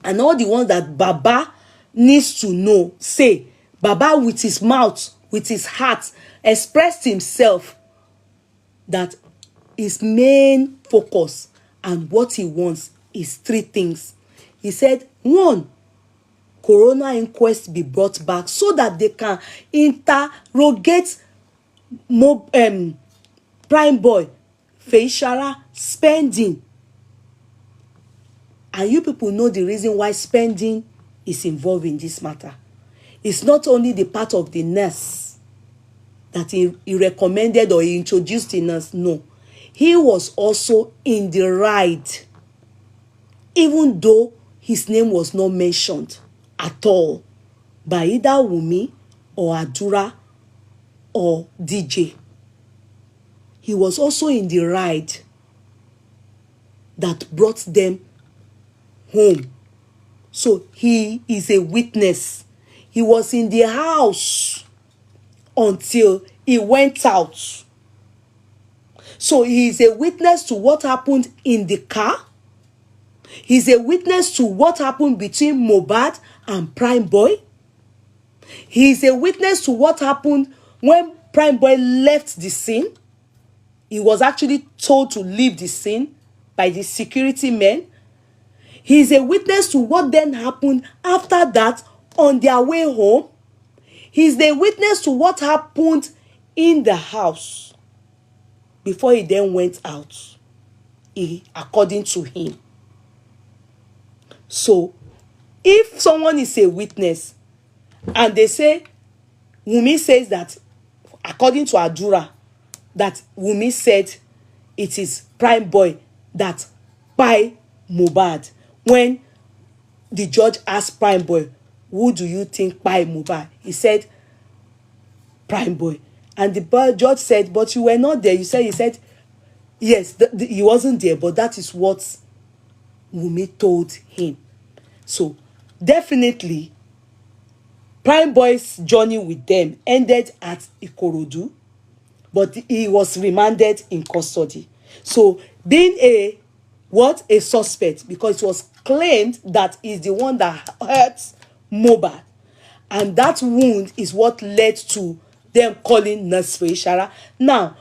And all the ones that Baba needs to know, say, Baba with his mouth, with his heart, expressed himself that his main focus and what he wants is 3 things. He said, 1, Corona inquest be brought back so that they can interrogate Prime Boy, Feishara, spending. And you people know the reason why spending is involved in this matter. It's not only the part of the nurse that he recommended or he introduced the nurse. No. He was also in the ride, even though his name was not mentioned at all by either Wunmi or Adura or DJ. He was also in the ride that brought them home. So he is a witness. He was in the house until he went out. So he is a witness to what happened in the car. He's a witness to what happened between Mohbad and Prime Boy. He is a witness to what happened when Prime Boy left the scene. He was actually told to leave the scene by the security men. He is a witness to what then happened after that on their way home. He's the witness to what happened in the house before he then went out, according to him. So, if someone is a witness and they say, Wunmi says that, according to Adura, that Wunmi said it is Prime Boy that kpai Mohbad. When the judge asked Prime Boy, who do you think kpai Mohbad? He said, Prime Boy. And the judge said, but you were not there. He said, yes, he wasn't there, but that is what Wunmi told him. So, definitely, Prime Boy's journey with them ended at Ikorodu, but he was remanded in custody. So, being a suspect, because it was claimed that he's the one that hurt Mohbad, and that wound is what led to them calling Nurse Ishara. Now,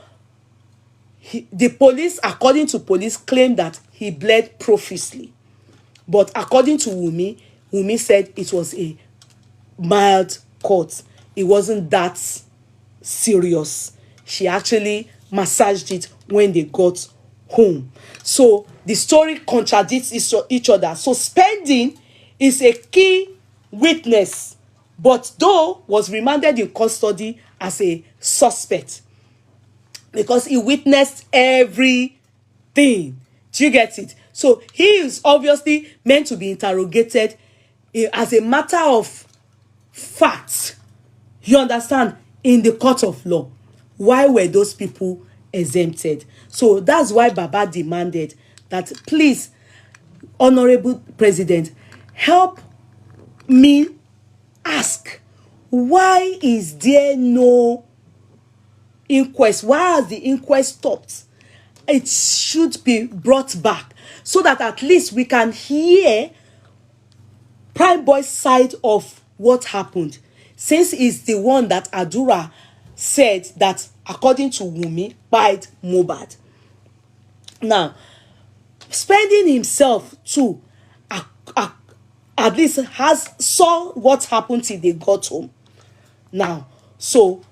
the police, according to police, claimed that he bled profusely, but according to Wunmi said it was a mild cut. It wasn't that serious. She actually massaged it when they got home. So the story contradicts each other. So Spending is a key witness, but though was remanded in custody as a suspect because he witnessed everything. Do you get it? So he is obviously meant to be interrogated as a matter of fact. You understand? In the court of law. Why were those people exempted? So that's why Baba demanded that, please, Honorable President, help me ask, why is there no inquest? Why has the inquest stopped? It should be brought back so that at least we can hear Prime Boy's side of what happened, since he's the one that Adura said that, according to Wunmi, kpai Mohbad. Now, Spending himself too, at least saw what happened till they got home. Now, so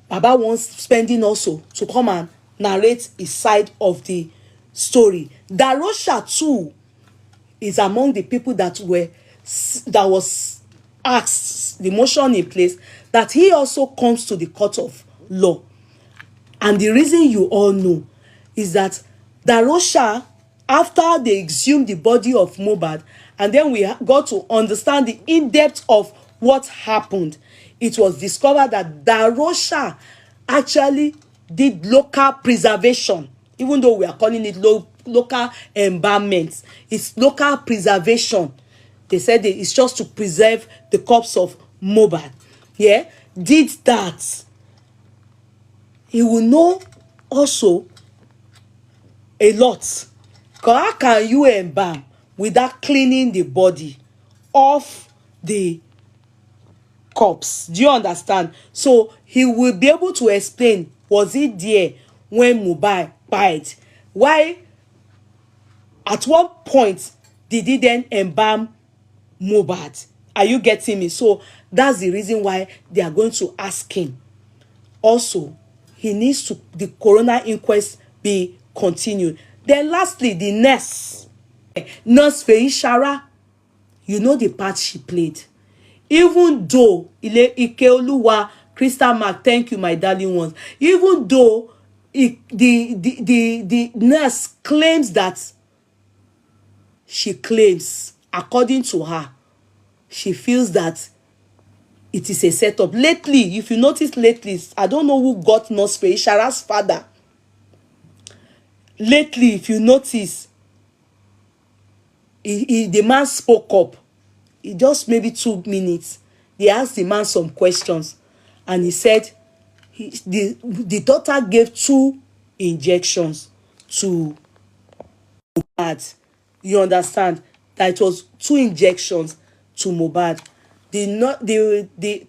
Baba wants Spending also to come and narrate his side of the story. Darosha too is among the people that was asked, the motion in place, that he also comes to the court of law. And the reason you all know is that Darosha, after they exhumed the body of Mohbad, and then we got to understand the in-depth of what happened, it was discovered that Darosha actually did local preservation, even though we are calling it local embalmment. It's local preservation. They said it's just to preserve the corpse of Mohbad. Yeah, did that. He will know also a lot. How can you embalm without cleaning the body of the corpse? Do you understand? So he will be able to explain, was he there when Mohbad died? Why, at what point did he then embalm Mohbad? Are you getting me? So that's the reason why they are going to ask him. Also, he needs to, the coroner inquest be continued. Then lastly, the nurse Ishara, you know the part she played. Even though Ikeoluwa, Crystal Mark, thank you, my darling ones. Even though the nurse claims that, she claims, according to her, she feels that it is a setup. Lately, if you notice lately, I don't know who got Nurse Ishara's father. Lately, if you notice, the man spoke up. It just maybe 2 minutes. They asked the man some questions, and he said the daughter gave 2 injections to Mohbad. You understand that it was 2 injections to Mohbad.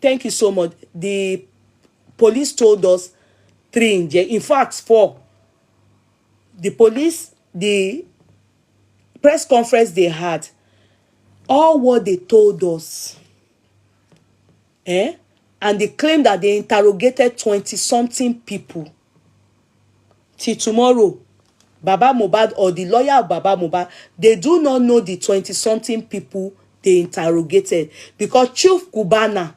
Thank you so much. The police told us 3 injections. In fact, 4. The police, the press conference they had, all what they told us, and they claim that they interrogated 20-something people. Till tomorrow, Baba Mohbad or the lawyer of Baba Mohbad, they do not know the 20-something people they interrogated, because Chief Cubana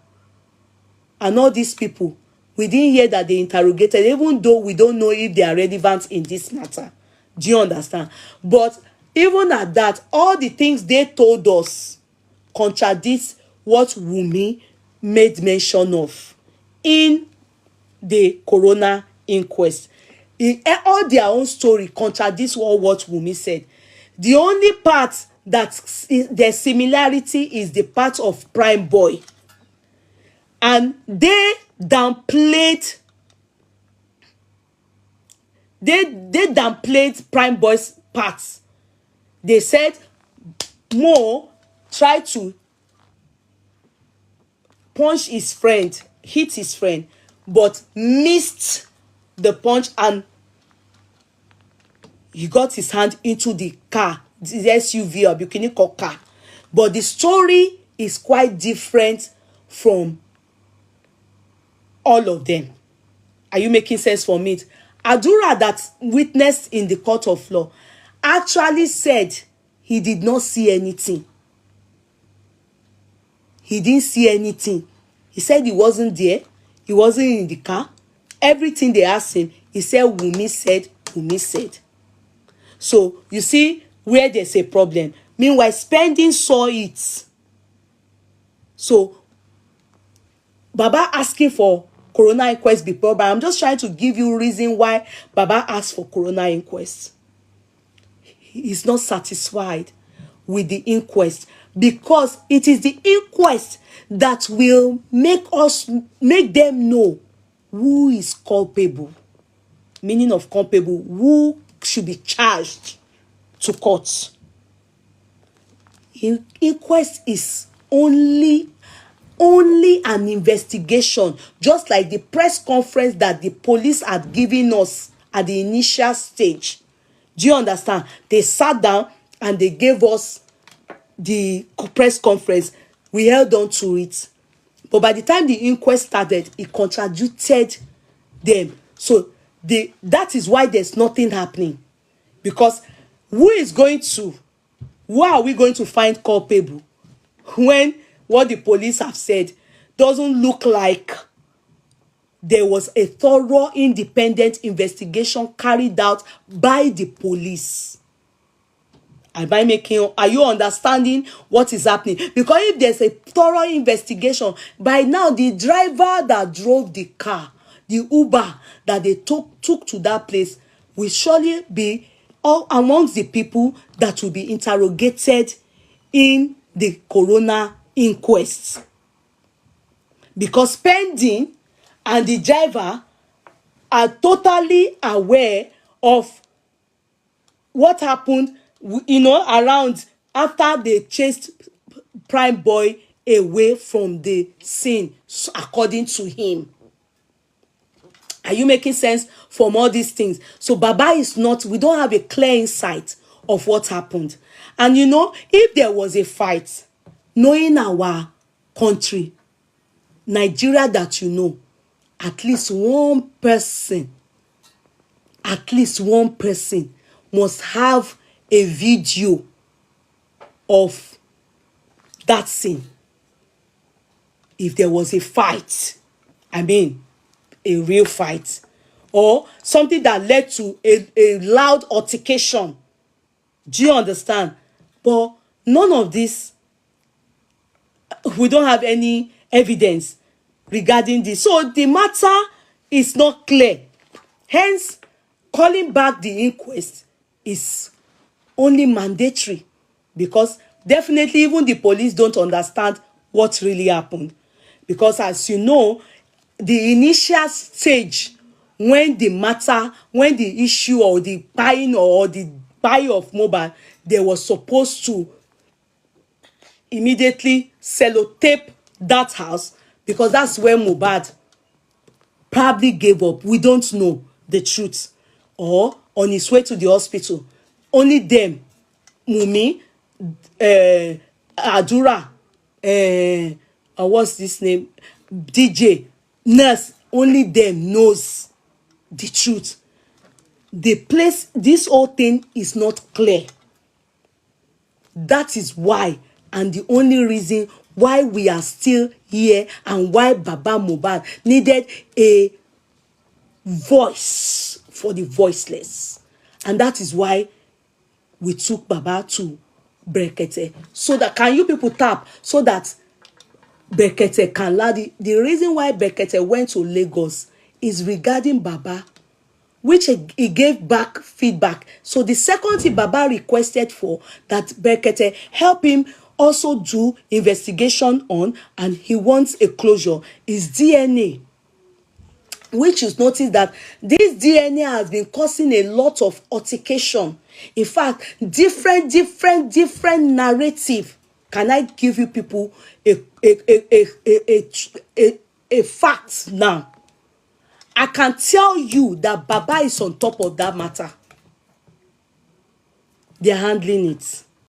and all these people, we didn't hear that they interrogated, even though we don't know if they are relevant in this matter. Do you understand? But even at that, all the things they told us contradicts what Wunmi made mention of in the coroner inquest. All their own story contradicts what Wunmi said. The only part that their similarity is the part of Prime Boy, and they downplayed Prime Boy's parts. They said Mo tried to punch his friend, hit his friend, but missed the punch and he got his hand into the car, the SUV or bikini car. But the story is quite different from all of them. Are you making sense for me? Adura, that witnessed in the court of law, actually said he did not see anything. He didn't see anything. He said he wasn't there. He wasn't in the car. Everything they asked him, he said Wunmi said, Wunmi said. So you see where there's a problem. Meanwhile, Spending saw it. So Baba asking for coroner inquest before, but I'm just trying to give you reason why Baba asked for coroner inquest. He's not satisfied with the inquest, because it is the inquest that will make them know who is culpable. Meaning of culpable, who should be charged to court. Inquest is only an investigation, just like the press conference that the police had given us at the initial stage. Do you understand? They sat down and they gave us the press conference. We held on to it. But by the time the inquest started, it contradicted them. So that is why there's nothing happening. Because who are we going to find culpable when what the police have said doesn't look like there was a thorough independent investigation carried out by the police? Are you understanding what is happening? Because if there's a thorough investigation, by now the driver that drove the car, the Uber that they took to that place, will surely be all amongst the people that will be interrogated in the coroner inquest. Because Spending and the driver are totally aware of what happened, around after they chased Prime Boy away from the scene, according to him. Are you making sense from all these things? So Baba we don't have a clear insight of what happened. And if there was a fight, knowing our country, Nigeria, that at least one person must have a video of that scene. If there was a fight, a real fight, or something that led to a loud altercation. Do you understand? But none of this, we don't have any evidence regarding this. So the matter is not clear. Hence, calling back the inquest is only mandatory, because definitely even the police don't understand what really happened. Because as you know, the initial stage, when the issue or the buying or the buy of Mohbad, they were supposed to immediately sellotape that house, because that's where Mohbad probably gave up. We don't know the truth. Or on his way to the hospital. Only them, Wunmi, Adura, what's this name? DJ, nurse, only them knows the truth. The place, this whole thing is not clear. That is why, and the only reason why we are still here, and why Baba Mohbad needed a voice for the voiceless. And that is why we took Baba to Brekete. So that, can you people tap so that Brekete can land? The reason why Brekete went to Lagos is regarding Baba, which he gave back feedback. So the second thing Baba requested for, that Brekete help him also do investigation on, and he wants a closure, is DNA. Which is notice that this DNA has been causing a lot of altercation. In fact, different narrative. Can I give you people a fact now? I can tell you that Baba is on top of that matter. They're handling it.